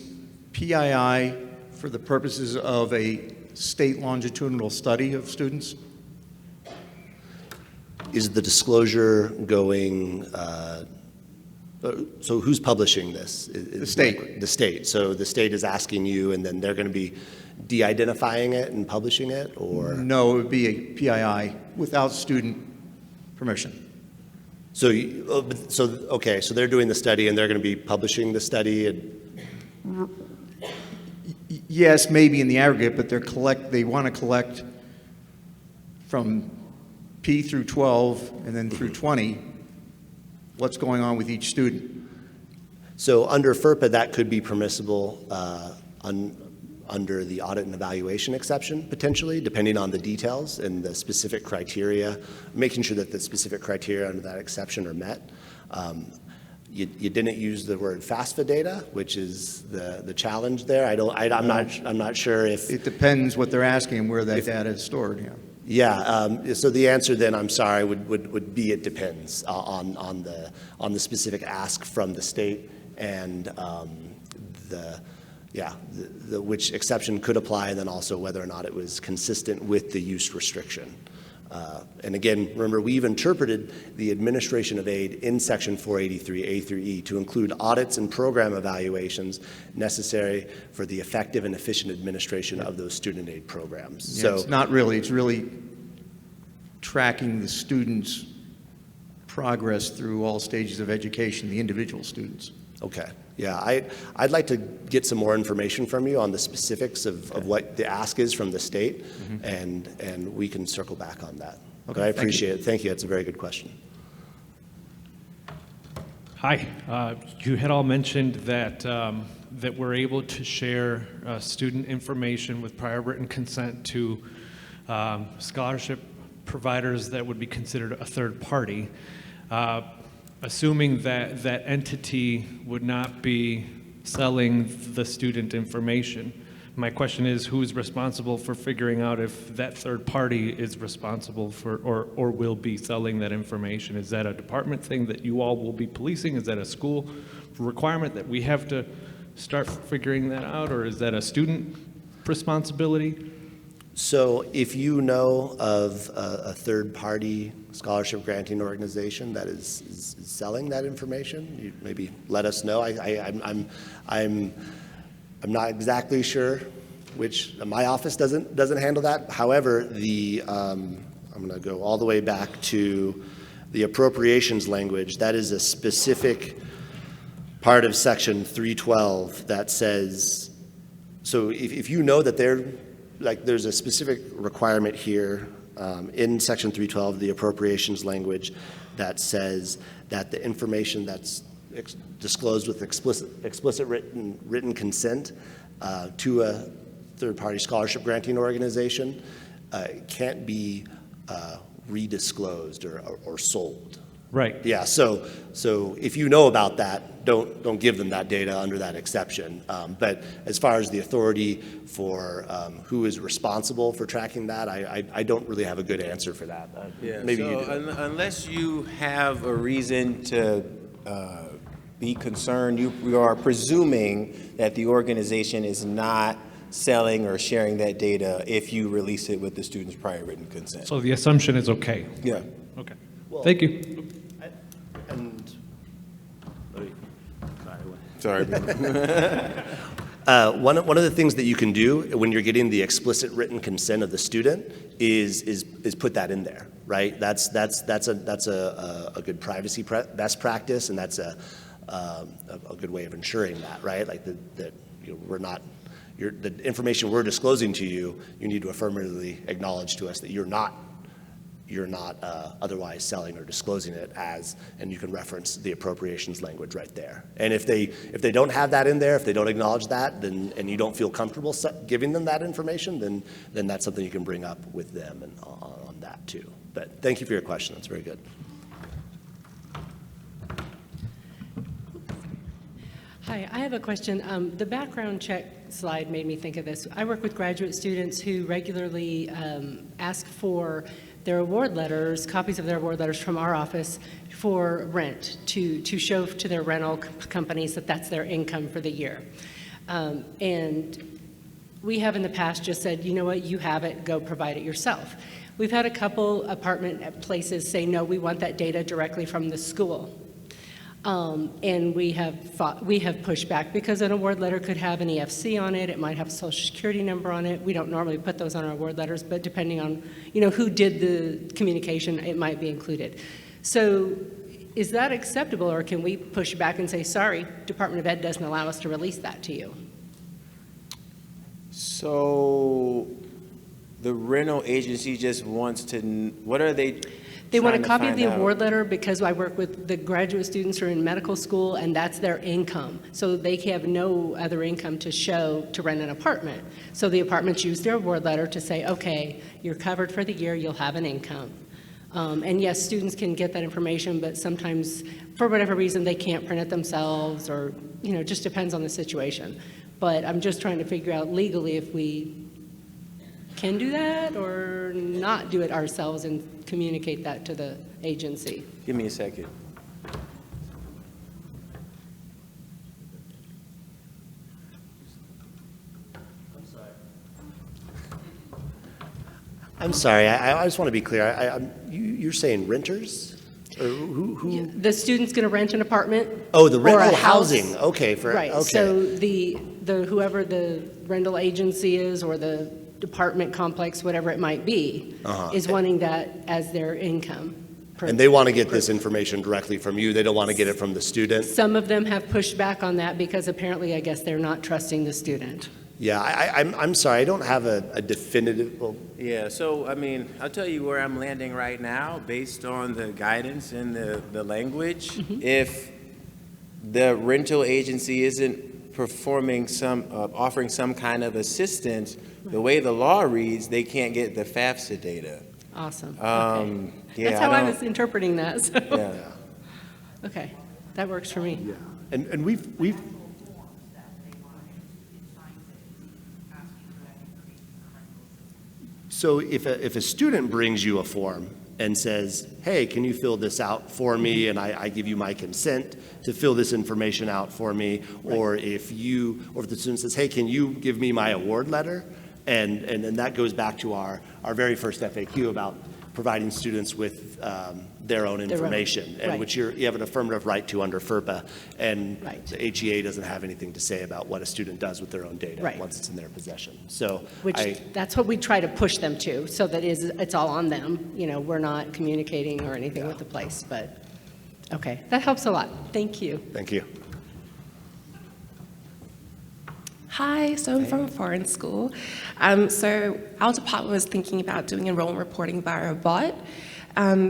PII for the purposes of a state longitudinal study of students? Is the disclosure going, so who's publishing this? The state. The state. So the state is asking you, and then they're going to be de-identifying it and publishing it, or? No, it would be a PII without student permission. So, okay, so they're doing the study and they're going to be publishing the study? Yes, maybe in the aggregate, but they want to collect from P through 12 and then through 20 what's going on with each student. So under FERPA, that could be permissible under the audit and evaluation exception, potentially, depending on the details and the specific criteria, making sure that the specific criteria under that exception are met. You didn't use the word FAFSA data, which is the challenge there. I'm not sure if it depends what they're asking and where that data is stored. Yeah. Yeah. So the answer then, I'm sorry, would be it depends on the specific ask from the state and which exception could apply, and then also whether or not it was consistent with the use restriction. And again, remember, we've interpreted the administration of aid in Section 483A through E to include audits and program evaluations necessary for the effective and efficient administration of those student aid programs. Yeah, so it's really tracking the students' progress through all stages of education, the individual students. Okay. Yeah, I'd like to get some more information from you on the specifics of what the ask is from the state, and we can circle back on that. Okay, I appreciate it. Thank you. That's a very good question. Hi. You had all mentioned that that we're able to share student information with prior written consent to scholarship providers that would be considered a third party, assuming that that entity would not be selling the student information. My question is, who's responsible for figuring out if that third party is responsible for or will be selling that information? Is that a department thing that you all will be policing? Is that a school requirement that we have to start figuring that out, or is that a student responsibility? So if you know of a third-party scholarship granting organization that is selling that information, you maybe let us know. I'm not exactly sure which, my office doesn't handle that. However, I'm going to go all the way back to the appropriations language. That is a specific part of section 312 that says, so if you know that there's a specific requirement here in section 312, the appropriations language, that says that the information that's disclosed with explicit written consent to a third-party scholarship granting organization can't be redisclosed or sold. Right. Yeah. So if you know about that, don't give them that data under that exception. But as far as the authority for who is responsible for tracking that, I don't really have a good answer for that. Yeah, Maybe so you do. unless you have a reason to be concerned, you are presuming that the organization is not selling or sharing that data if you release it with the student's prior written consent. So the assumption is okay. Yeah. Okay. Well, Thank you. And Sorry. one of the things that you can do when you're getting the explicit written consent of the student is put that in there, right? That's a good privacy best practice, and that's a good way of ensuring that, right? Like that we're not. The information we're disclosing to you, you need to affirmatively acknowledge to us that you're not otherwise selling or disclosing it as, and you can reference the appropriations language right there. And if they don't have that in there, if they don't acknowledge that, then and you don't feel comfortable giving them that information, then that's something you can bring up with them and on that too. But thank you for your question. That's very good. Hi, I have a question. The background check slide made me think of this. I work with graduate students who regularly ask for their award letters, copies of their award letters from our office for rent, to show to their rental companies that that's their income for the year. And we have in the past just said, you know what, you have it, go provide it yourself. We've had a couple apartment places say, no, we want that data directly from the school. And we have pushed back because an award letter could have an EFC on it. It might have a social security number on it. We don't normally put those on our award letters, but depending on, who did the communication, it might be included. So is that acceptable, or can we push back and say, sorry, Department of Ed doesn't allow us to release that to you? So the rental agency just wants to, what are they? They want a trying to copy of the find out? award letter because I work with the graduate students who are in medical school, and that's their income. So they have no other income to show to rent an apartment. So the apartments use their award letter to say, okay, you're covered for the year, you'll have an income. And yes, students can get that information, but sometimes, for whatever reason, they can't print it themselves, or, it just depends on the situation. But I'm just trying to figure out legally if we can do that or not do it ourselves and communicate that to the agency. Give me a second. I'm sorry. I just want to be clear. You're saying renters? Or who? The student's going to rent an apartment. Oh, the or a rental house. housing. Okay. Right. Okay. So the whoever the rental agency is, or the apartment complex, whatever it might be, is wanting that as their income. And they want to get this information directly from you. They don't want to get it from the student. Some of them have pushed back on that because apparently, I guess, they're not trusting the student. Yeah, I'm sorry. I don't have a definitive. Well, Yeah, so, I'll tell you where I'm landing right now, based on the guidance and the language. If the rental agency isn't performing offering some kind of assistance, the way the law reads, they can't get the FAFSA data. Awesome. Yeah, That's how I was interpreting that, so. Yeah. Okay, that works for me. And we've so if a student brings you a form and says, hey, can you fill this out for me, and I give you my consent to fill this information out for me, or if the student says, hey, can you give me my award letter, and then that goes back to our very first FAQ about providing students with their own information, and right. which you have an affirmative right to under FERPA, and Right. the HEA doesn't have anything to say about what a student does with their own data Right. once it's in their possession. So That's what we try to push them to, so that it's all on them. You know, we're not communicating or anything with the place, but, okay, that helps a lot. Thank you. thank you. Hi, so I'm from a foreign school. So our department was thinking about doing enrollment reporting via a bot.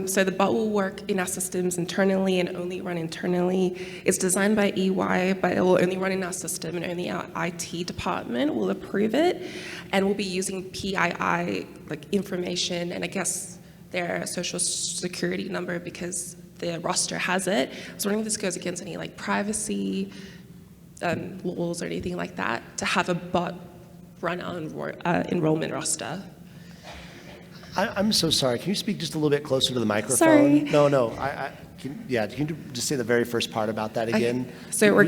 So the bot will work in our systems internally and only run internally. It's designed by EY, but it will only run in our system, and only our IT department will approve it. And we'll be using PII information, and I guess their social security number, because the roster has it. I was wondering if this goes against any privacy laws or anything like that, to have a bot run on enrollment roster. I'm so sorry. Can you speak just a little bit closer to the microphone? Sorry. No. Can you just say the very first part about that again? Okay. So we're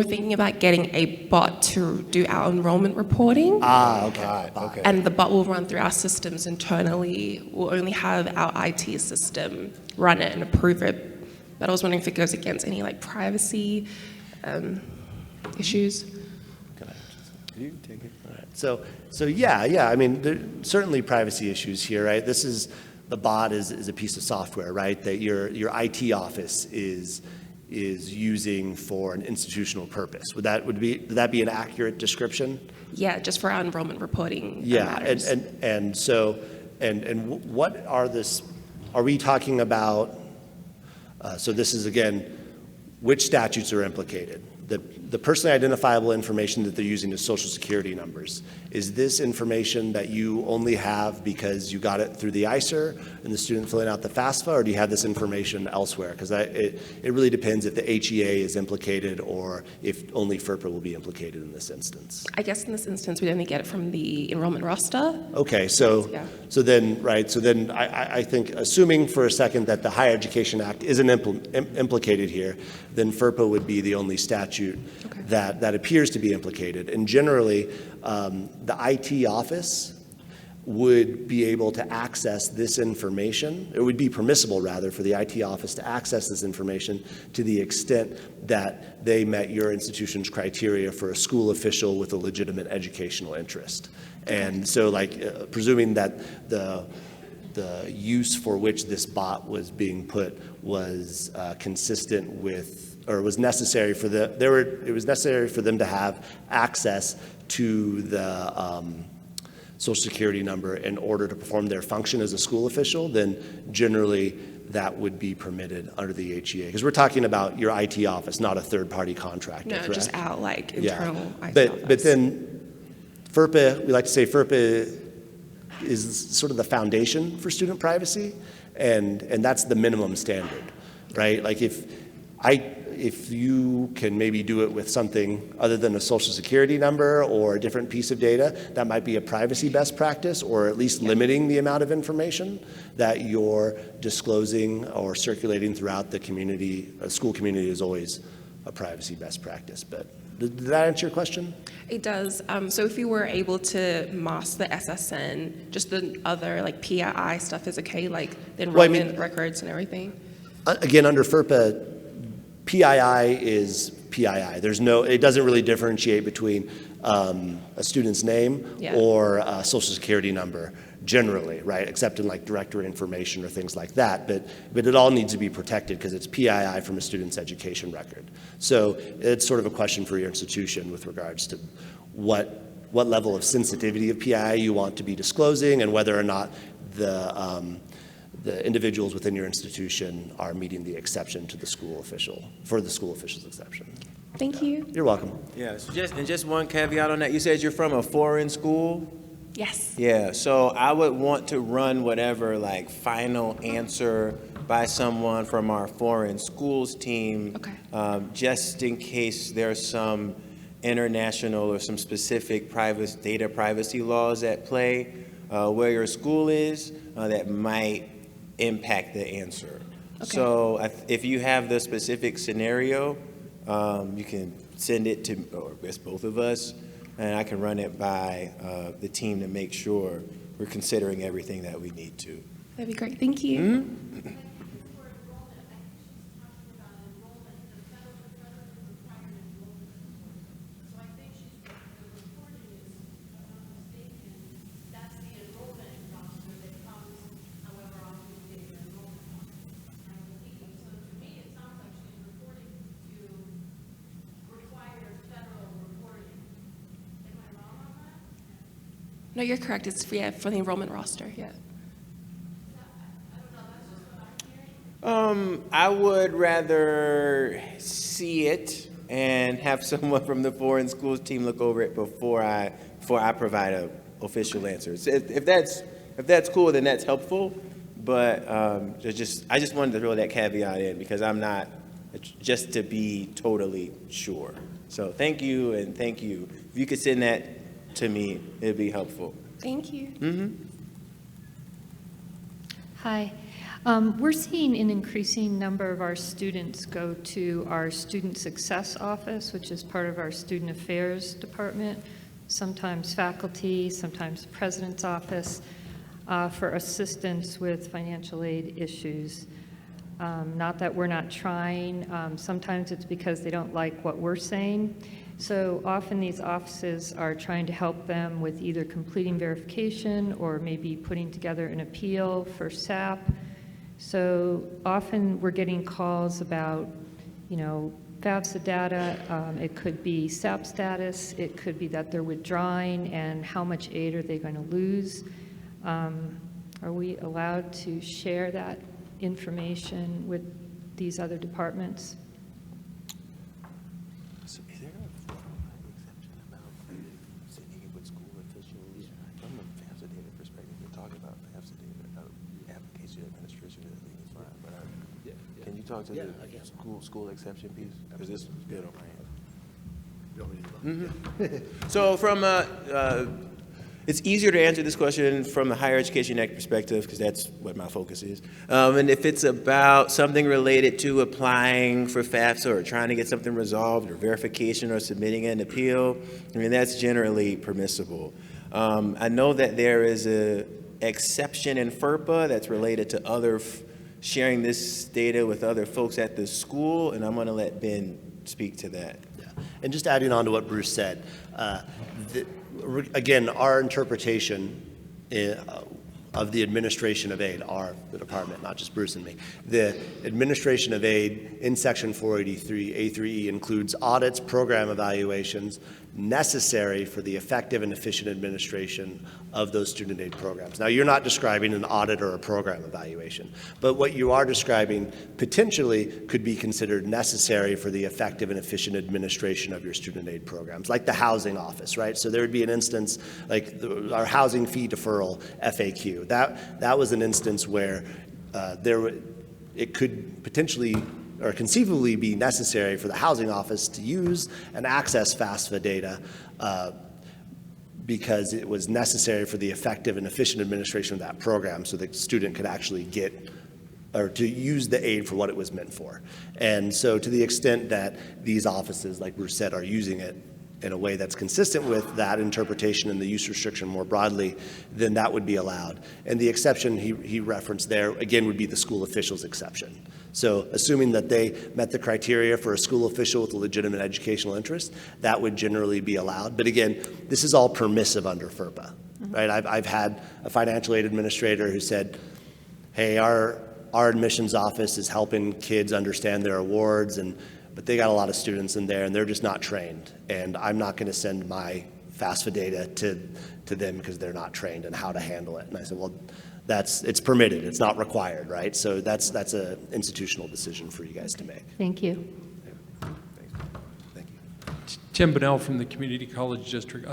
thinking about getting a bot to do our enrollment reporting. Okay. And the bot will run through our systems internally. We'll only have our IT system run it and approve it. But I was wondering if it goes against any privacy issues. Can you take it? All right. So yeah. I mean, there are certainly privacy issues here, right? The bot is a piece of software, right? That your IT office is using for an institutional purpose. Would that be an accurate description? Yeah, just for our enrollment reporting Yeah, matters. and what are we talking about? So this is again, which statutes are implicated? The personally identifiable information that they're using is social security numbers. Is this information that you only have because you got it through the ICER and the student filling out the FAFSA, or do you have this information elsewhere? Because it really depends if the HEA is implicated or if only FERPA will be implicated in this instance. I guess in this instance, we'd only get it from the enrollment roster. Okay, Yeah. so then I think, assuming for a second that the Higher Education Act isn't implicated here, then FERPA would be the only statute that appears to be implicated. And generally, the IT office would be able to access this information. It would be permissible, rather, for the IT office to access this information to the extent that they met your institution's criteria for a school official with a legitimate educational interest. And so, presuming that the use for which this bot was being put was consistent with, or was necessary for it was necessary for them to have access to the social security number in order to perform their function as a school official, then generally that would be permitted under the HEA. Because we're talking about your IT office, not a third-party contractor, No, correct? just our internal IT But office. then FERPA, we like to say FERPA is sort of the foundation for student privacy, and that's the minimum standard, right? Like if you can maybe do it with something other than a social security number or a different piece of data, that might be a privacy best practice, or at least limiting the amount of information that you're disclosing or circulating throughout the community. A school community is always a privacy best practice. But did that answer your question? It does. So if you were able to mask the SSN, just the other PII stuff is okay, like the enrollment records and everything? Again, under FERPA, PII is PII. It doesn't really differentiate between a student's name or a social security number generally, right? Except in directory information or things like that. But it all needs to be protected because it's PII from a student's education record. So it's sort of a question for your institution with regards to what level of sensitivity of PII you want to be disclosing, and whether or not the individuals within your institution are meeting the exception to the school official, for the school official's exception. Thank you. You're welcome. Yeah, so just one caveat on that. You said you're from a foreign school? Yes. Yeah, so I would want to run whatever like final answer by someone from our foreign schools team. Okay. Just in case there's some international or some specific data privacy laws at play where your school is that might impact the answer. Okay. So if you have the specific scenario, you can send it to, or I guess both of us, and I can run it by the team to make sure we're considering everything that we need to. That'd be great. Thank you. Mm-hmm. No, you're correct. It's for the enrollment roster. Yeah. I would rather see it and have someone from the foreign schools team look over it before I provide an official answer. So if that's cool, then that's helpful. But I just wanted to throw that caveat in because I'm not, just to be totally sure. So thank you and thank you. If you could send that to me, it'd be helpful. Thank you. Mm-hmm. Hi. We're seeing an increasing number of our students go to our Student Success Office, which is part of our Student Affairs Department, sometimes faculty, sometimes the President's Office, for assistance with financial aid issues. Not that we're not trying. Sometimes it's because they don't like what we're saying. So often these offices are trying to help them with either completing verification or maybe putting together an appeal for SAP. So often we're getting calls about, FAFSA data. It could be SAP status. It could be that they're withdrawing and how much aid are they going to lose. Are we allowed to share that information with these other departments? So is there a exception about sending it with school officials? From a FAFSA data perspective, we're talking about FAFSA data, application administration, I think is fine, but can you talk to the school exception piece? Because this is good on my end. Mm-hmm. So from it's easier to answer this question from the Higher Education Act perspective because that's what my focus is. And if it's about something related to applying for FAFSA or trying to get something resolved or verification or submitting an appeal, that's generally permissible. I know that there is an exception in FERPA that's related to sharing this data with other folks at the school, and I'm going to let Ben speak to that. Yeah. And just adding on to what Bruce said, again, our interpretation of the administration of aid, the department, not just Bruce and me, the administration of aid in Section 483, A3E includes audits, program evaluations necessary for the effective and efficient administration of those student aid programs. Now, you're not describing an audit or a program evaluation, but what you are describing potentially could be considered necessary for the effective and efficient administration of your student aid programs, like the housing office, right? So there would be an instance like our housing fee deferral FAQ. That was an instance where it could potentially or conceivably be necessary for the housing office to use and access FAFSA data because it was necessary for the effective and efficient administration of that program so the student could actually get or to use the aid for what it was meant for. And so to the extent that these offices, like Bruce said, are using it in a way that's consistent with that interpretation and the use restriction more broadly, then that would be allowed. And the exception he referenced there, again, would be the school official's exception. So assuming that they met the criteria for a school official with a legitimate educational interest, that would generally be allowed. But again, this is all permissive under FERPA, right? I've had a financial aid administrator who said, hey, our admissions office is helping kids understand their awards, but they got a lot of students in there and they're just not trained. And I'm not going to send my FAFSA data to them because they're not trained in how to handle it. And I said, well, it's permitted. It's not required, right? So that's an institutional decision for you guys to make. Thank you. Thank you. Tim Bunnell from the Community College District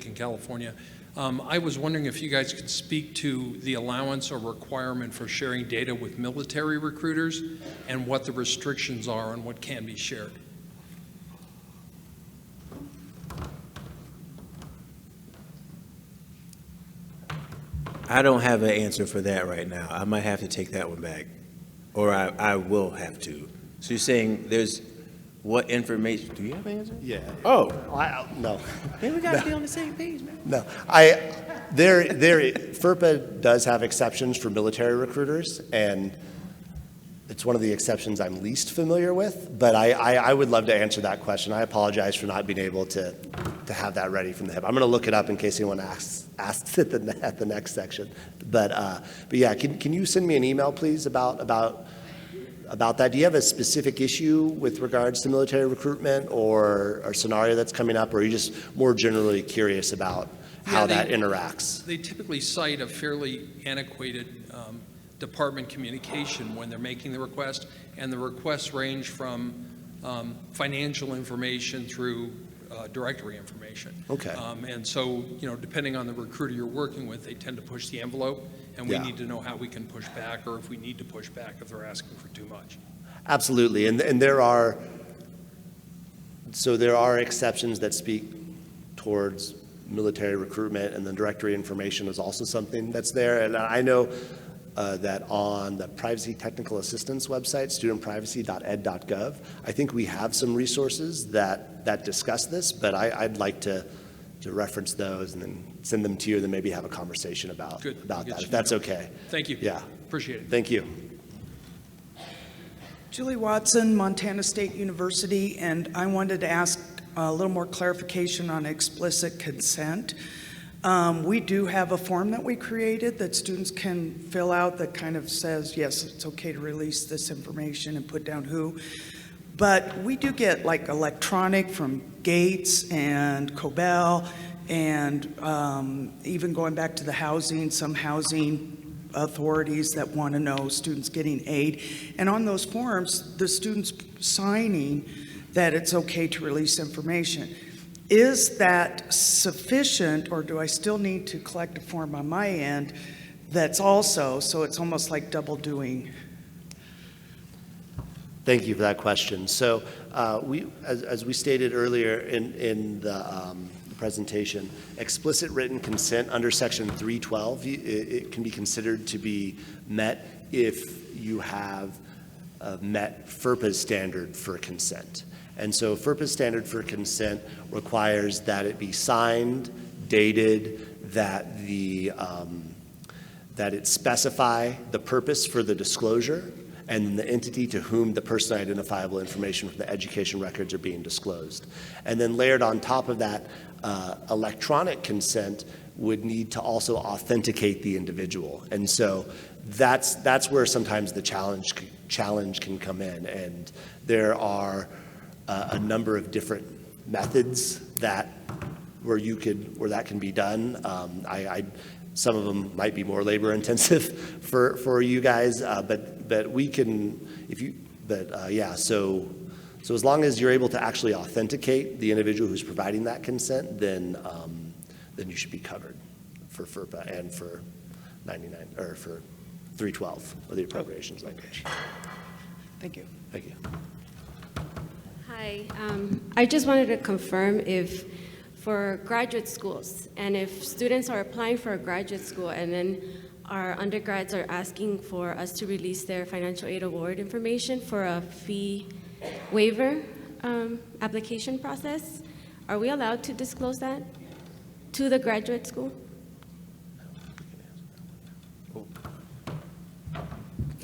in California. I was wondering if you guys could speak to the allowance or requirement for sharing data with military recruiters and what the restrictions are on what can be shared. I don't have an answer for that right now. I might have to take that one back, or I will have to. So you're saying there's what information? Do you have an answer? Yeah. Oh, No. man, we got to be on the same page, man. No, FERPA does have exceptions for military recruiters, and it's one of the exceptions I'm least familiar with, but I would love to answer that question. I apologize for not being able to have that ready from the hip. I'm going to look it up in case anyone asks at the next section. But yeah, can you send me an email, please, about that? Do you have a specific issue with regards to military recruitment or a scenario that's coming up, or are you just more generally curious about how that interacts? They typically cite a fairly antiquated department communication when they're making the request, and the requests range from financial information through directory information. Okay. And so, depending on the recruiter you're working with, they tend to push the envelope, and we need to know how we can push back, or if we need to push back if they're asking for too much. Absolutely, and there are exceptions that speak towards military recruitment, and the directory information is also something that's there. And I know that on the Privacy Technical Assistance website, studentprivacy.ed.gov, I think we have some resources that discuss this, but I'd like to reference those and then send them to you, and then maybe have a conversation about that, if that's okay. Thank you. Yeah. Appreciate it. Thank you. Julie Watson, Montana State University, and I wanted to ask a little more clarification on explicit consent. We do have a form that we created that students can fill out that kind of says, yes, it's okay to release this information and put down who. But we do get like electronic from Gates and Cobell, and even going back to the housing, some housing authorities that want to know students getting aid. And on those forms, the students signing that it's okay to release information. Is that sufficient, or do I still need to collect a form on my end that's also, so it's almost like double doing? Thank you for that question. So as we stated earlier in the presentation, explicit written consent under Section 312, it can be considered to be met if you have met FERPA's standard for consent. And so FERPA's standard for consent requires that it be signed, dated, that it specify the purpose for the disclosure, and the entity to whom the personally identifiable information from the education records are being disclosed. And then layered on top of that, electronic consent would need to also authenticate the individual. And so that's where sometimes the challenge can come in. And there are a number of different methods where that can be done. Some of them might be more labor intensive for you guys, but we can, so as long as you're able to actually authenticate the individual who's providing that consent, then you should be covered for FERPA and for 99 or for 312 of the appropriations language. Thank you. Thank you. Hi, I just wanted to confirm if for graduate schools, and if students are applying for a graduate school and then our undergrads are asking for us to release their financial aid award information for a fee waiver application process, are we allowed to disclose that to the graduate school?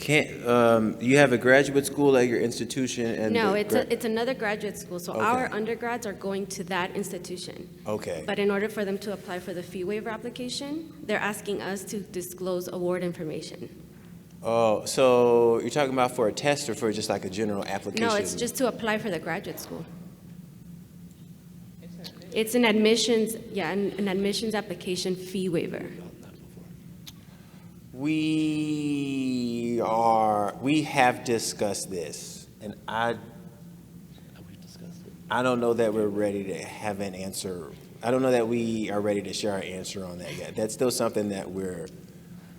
You have a graduate school at your institution, and No, it's another graduate school, so our undergrads are going to that institution. Okay. But in order for them to apply for the fee waiver application, they're asking us to disclose award information. Oh, so you're talking about for a test or for just like a general application? No, it's just to apply for the graduate school. It's an admissions, an admissions application fee waiver. We have discussed this, and I don't know that we're ready to have an answer. I don't know that we are ready to share our answer on that yet. That's still something that we're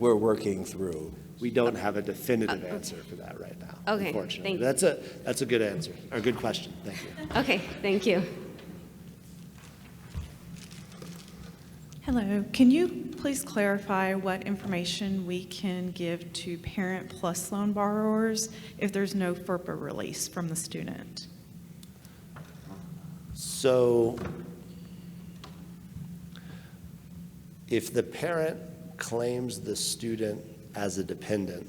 working through. We don't have a definitive answer for that right now, Okay, unfortunately. thank you. That's a good answer, or a good question. Thank you. Okay, thank you. Hello, can you please clarify what information we can give to Parent Plus loan borrowers if there's no FERPA release from the student? So if the parent claims the student as a dependent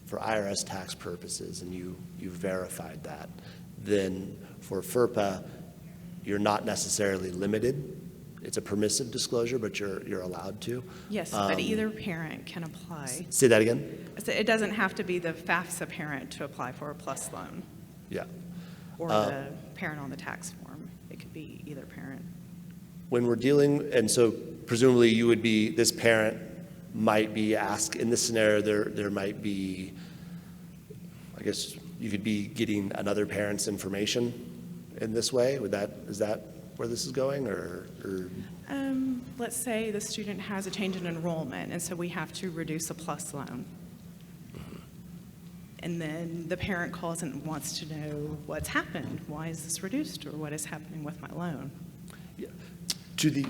for IRS tax purposes and you verified that, then for FERPA, you're not necessarily limited. It's a permissive disclosure, but you're allowed to. Yes, but either parent can apply. Say that again? So it doesn't have to be the FAFSA parent to apply for a PLUS loan Yeah. or the parent on the tax form. It could be either parent. When we're dealing, and so presumably you would be, this parent might be asked, in this scenario, there might be, I guess you could be getting another parent's information in this way. Is that where this is going, or? Let's say the student has a change in enrollment, and so we have to reduce a PLUS loan. And then the parent calls and wants to know what's happened. Why is this reduced, or what is happening with my loan? Yeah. To the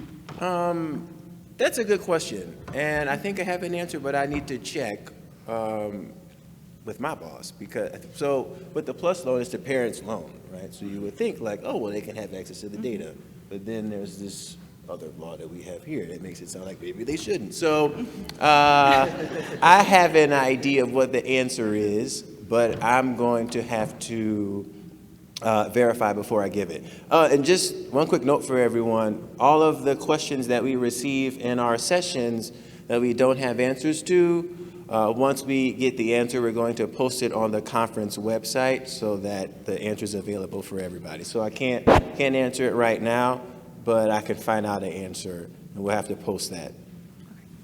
That's a good question, and I think I have an answer, but I need to check with my boss, because, so with the PLUS loan, it's the parent's loan, right? So you would think like, oh, well, they can have access to the data, but then there's this other law that we have here that makes it sound like maybe they shouldn't. So I have an idea of what the answer is, but I'm going to have to verify before I give it. And just one quick note for everyone, all of the questions that we receive in our sessions that we don't have answers to, once we get the answer, we're going to post it on the conference website so that the answer is available for everybody. So I can't answer it right now, but I can find out an answer, and we'll have to post that.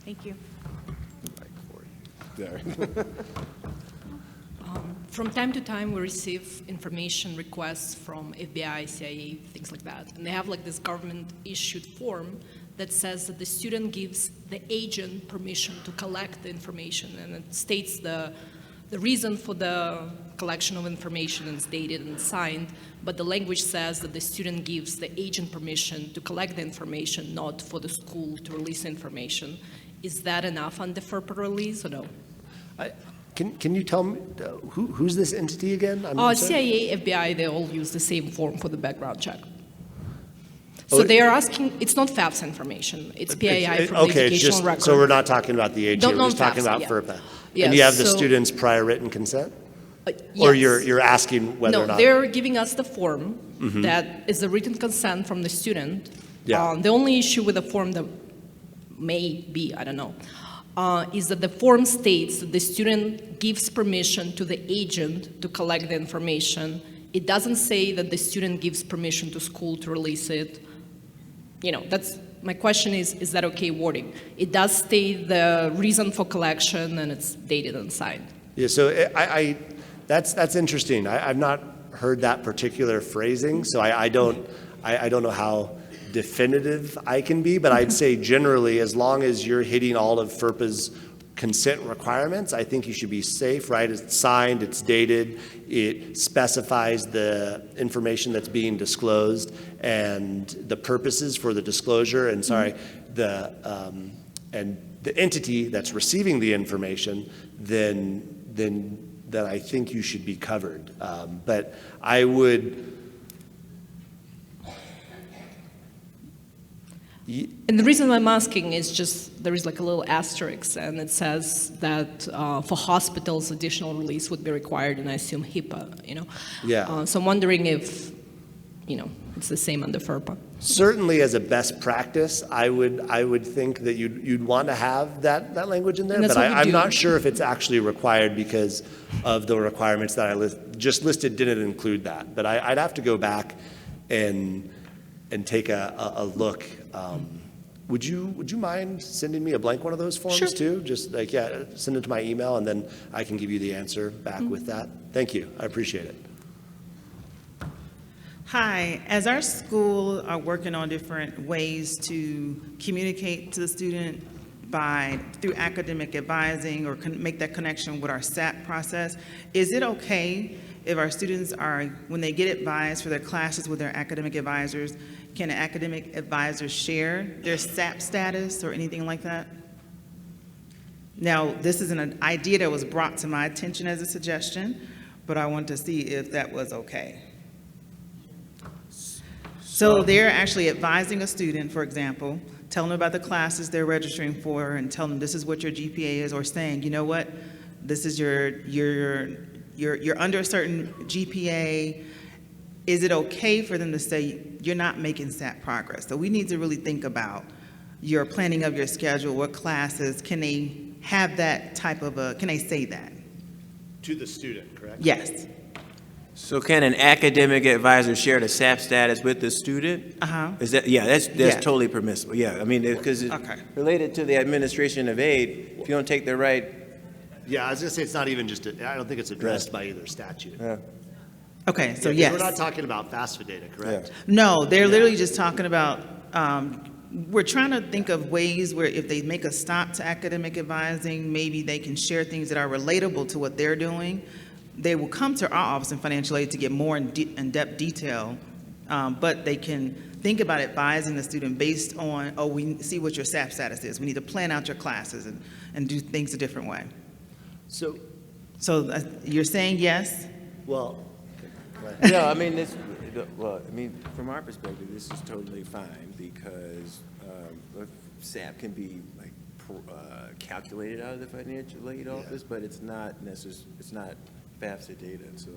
Thank you. From time to time, we receive information requests from FBI, CIA, things like that. And they have like this government-issued form that says that the student gives the agent permission to collect the information. And it states the reason for the collection of information, and it's dated and signed. But the language says that the student gives the agent permission to collect the information, not for the school to release information. Is that enough on the FERPA release or no? Can you tell me, who's this entity again? CIA, FBI, they all use the same form for the background check. So they are asking, it's not FAFSA information, it's PII from the educational record. So we're not talking about the AG, we're just talking about FERPA. Yes, and you have the student's prior written consent? Yes. Or you're asking whether or not? No, they're giving us the form that is a written consent from the student. Yeah. The only issue with the form that may be, I don't know, is that the form states that the student gives permission to the agent to collect the information. It doesn't say that the student gives permission to school to release it. You know, that's, my question is that okay wording? It does state the reason for collection, and it's dated and signed. Yeah, so that's interesting. I've not heard that particular phrasing, so I don't know how definitive I can be, but I'd say generally, as long as you're hitting all of FERPA's consent requirements, I think you should be safe, right? It's signed, it's dated, it specifies the information that's being disclosed and the purposes for the disclosure, and and the entity that's receiving the information, then I think you should be covered. But I would. And the reason I'm asking is just there is like a little asterisk, and it says that for hospitals, additional release would be required, and I assume HIPAA, you know? Yeah. So I'm wondering if, you know, it's the same under FERPA. Certainly as a best practice, I would think that you'd want to have that language in there, but I'm not sure if it's actually required because of the requirements that I just listed didn't include that. But I'd have to go back and take a look. Would you mind sending me a blank one of those forms too? Just like, yeah, send it to my email, and then I can give you the answer back with that. Thank you. I appreciate it. Hi, as our school are working on different ways to communicate to the student through academic advising or make that connection with our SAP process, is it okay if our students are, when they get advised for their classes with their academic advisors, can an academic advisor share their SAP status or anything like that? Now, this is an idea that was brought to my attention as a suggestion, but I want to see if that was okay. So they're actually advising a student, for example, telling them about the classes they're registering for and telling them this is what your GPA is, or saying, you know what, this is you're under a certain GPA. Is it okay for them to say, you're not making SAT progress? So we need to really think about your planning of your schedule, what classes, can they have that type of can they say that? To the student, correct? Yes. So can an academic advisor share the SAP status with the student? Is that, yeah, that's totally permissible. Yeah, I mean, because it's related to the administration of aid, if you don't take the right. Yeah, I was gonna say, it's not even just, I don't think it's addressed by either statute. Yeah. Okay, so Yeah, 'cause yes. we're not talking about FAFSA data, correct? No, they're literally just talking about, we're trying to think of ways where if they make a stop to academic advising, maybe they can share things that are relatable to what they're doing. They will come to our office in financial aid to get more in-depth detail, but they can think about advising the student based on, oh, we see what your SAP status is. We need to plan out your classes and do things a different way. So you're saying yes? Well, No, I mean, from our perspective, this is totally fine because SAP can be like calculated out of the financial aid office, but it's not necessarily, it's not FAFSA data. So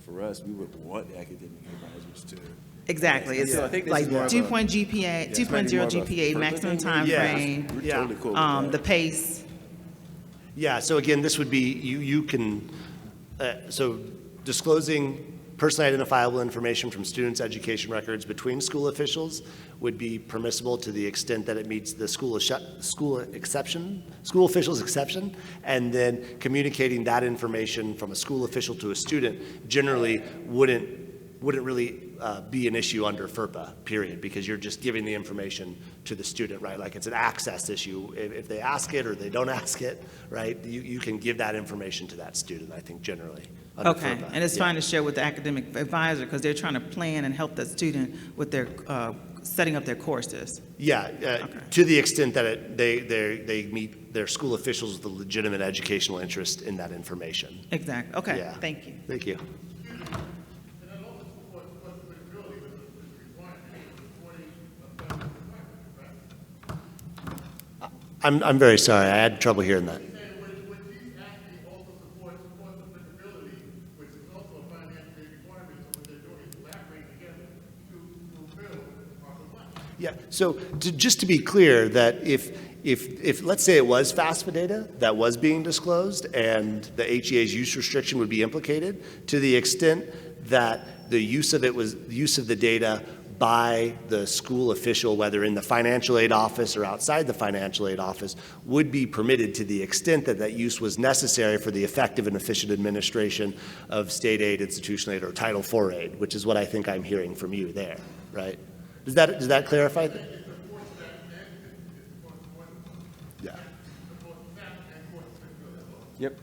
for us, we would want academic advisors to. Exactly. It's like 2.0 GPA, maximum time frame, totally cool with the pace. Yeah, so again, this would be, you can, so disclosing personally identifiable information from students' education records between school officials would be permissible to the extent that it meets the school official's exception, and then communicating that information from a school official to a student generally wouldn't really be an issue under FERPA, period, because you're just giving the information to the student, right? Like it's an access issue. If they ask it or they don't ask it, right, you can give that information to that student, I think, generally. Okay, FERPA. and it's fine to share with the academic advisor because they're trying to plan and help the student with their setting up their courses. Yeah, to the extent that they meet their school officials with a legitimate educational interest in that information. Exactly. Okay, Yeah. thank you. Thank you. I'm very sorry. I had trouble hearing that. Yeah, so just to be clear, that if let's say it was FAFSA data that was being disclosed and the HEA's use restriction would be implicated, to the extent that the use of the data by the school official, whether in the financial aid office or outside the financial aid office, would be permitted to the extent that that use was necessary for the effective and efficient administration of state aid, institutional aid, or Title IV aid, which is what I think I'm hearing from you there, right? Does that clarify? Yeah. Yep.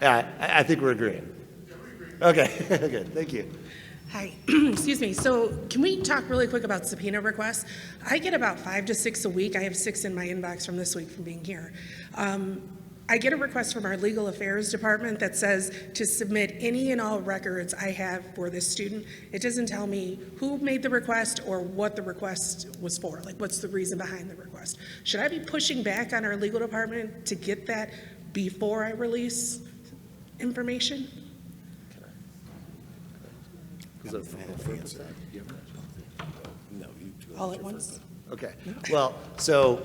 Yeah. I think we're agreeing. Okay. Good. Thank you. Hi, excuse me. So can we talk really quick about subpoena requests? I get about 5 to 6 a week. I have 6 in my inbox from this week from being here. I get a request from our legal affairs department that says to submit any and all records I have for this student. It doesn't tell me who made the request or what the request was for, like what's the reason behind the request. Should I be pushing back on our legal department to get that before I release information? All at once? Okay. Well, so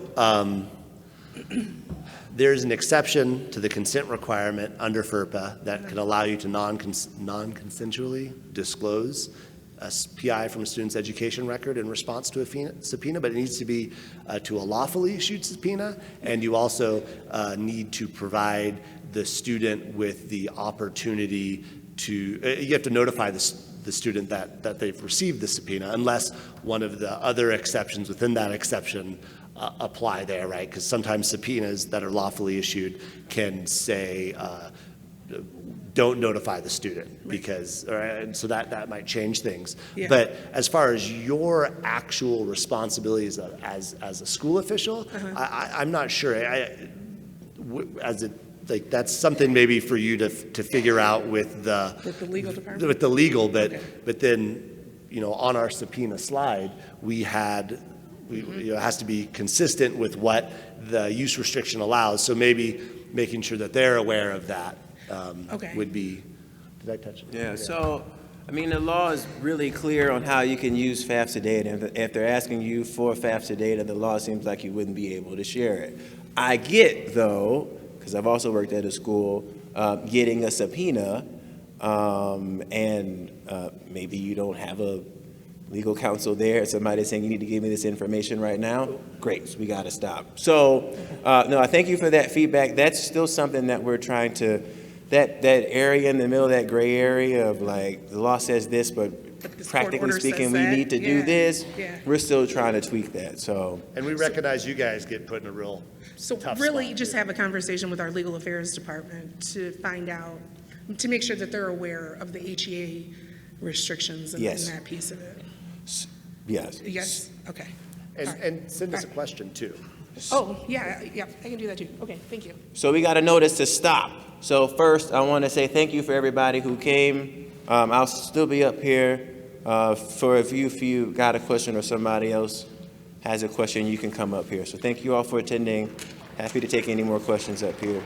there's an exception to the consent requirement under FERPA that can allow you to non-consensually disclose a PI from a student's education record in response to a subpoena, but it needs to be to a lawfully issued subpoena, and you also need to provide the student with the opportunity to, you have to notify the the student that they've received the subpoena, unless one of the other exceptions within that exception apply there, right? Because sometimes subpoenas that are lawfully issued can say, don't notify the student, because, and so that might change things. Yeah. But as far as your actual responsibilities as a school official, I'm not sure. That's something maybe for you to figure out with the legal department? With the legal, but Okay. but then, on our subpoena slide, we had, it has to be consistent with what the use restriction allows. So maybe making sure that they're aware of that would be. Did I touch it? Yeah. So, I mean, the law is really clear on how you can use FAFSA data. If they're asking you for FAFSA data, the law seems like you wouldn't be able to share it. I get, though, because I've also worked at a school, getting a subpoena, and maybe you don't have a legal counsel there, somebody saying you need to give me this information right now. Great, so we got to stop. So, no, I thank you for that feedback. That's still something that we're trying to, that area in the middle, that gray area of like, the law says this, but practically speaking, we need to do this. Yeah. We're still trying to tweak that, so. And we recognize you guys get put in a real tough Really spot, just too. have a conversation with our legal affairs department to find out, to make sure that they're aware of the HEA restrictions and Yes. that piece of it. Yes. Yes, okay. And send us a question too. Oh, yeah, I can do that too. Okay, thank you. So we got a notice to stop. So first, I want to say thank you for everybody who came. I'll still be up here for if you got a question or somebody else has a question, you can come up here. So thank you all for attending. Happy to take any more questions up here.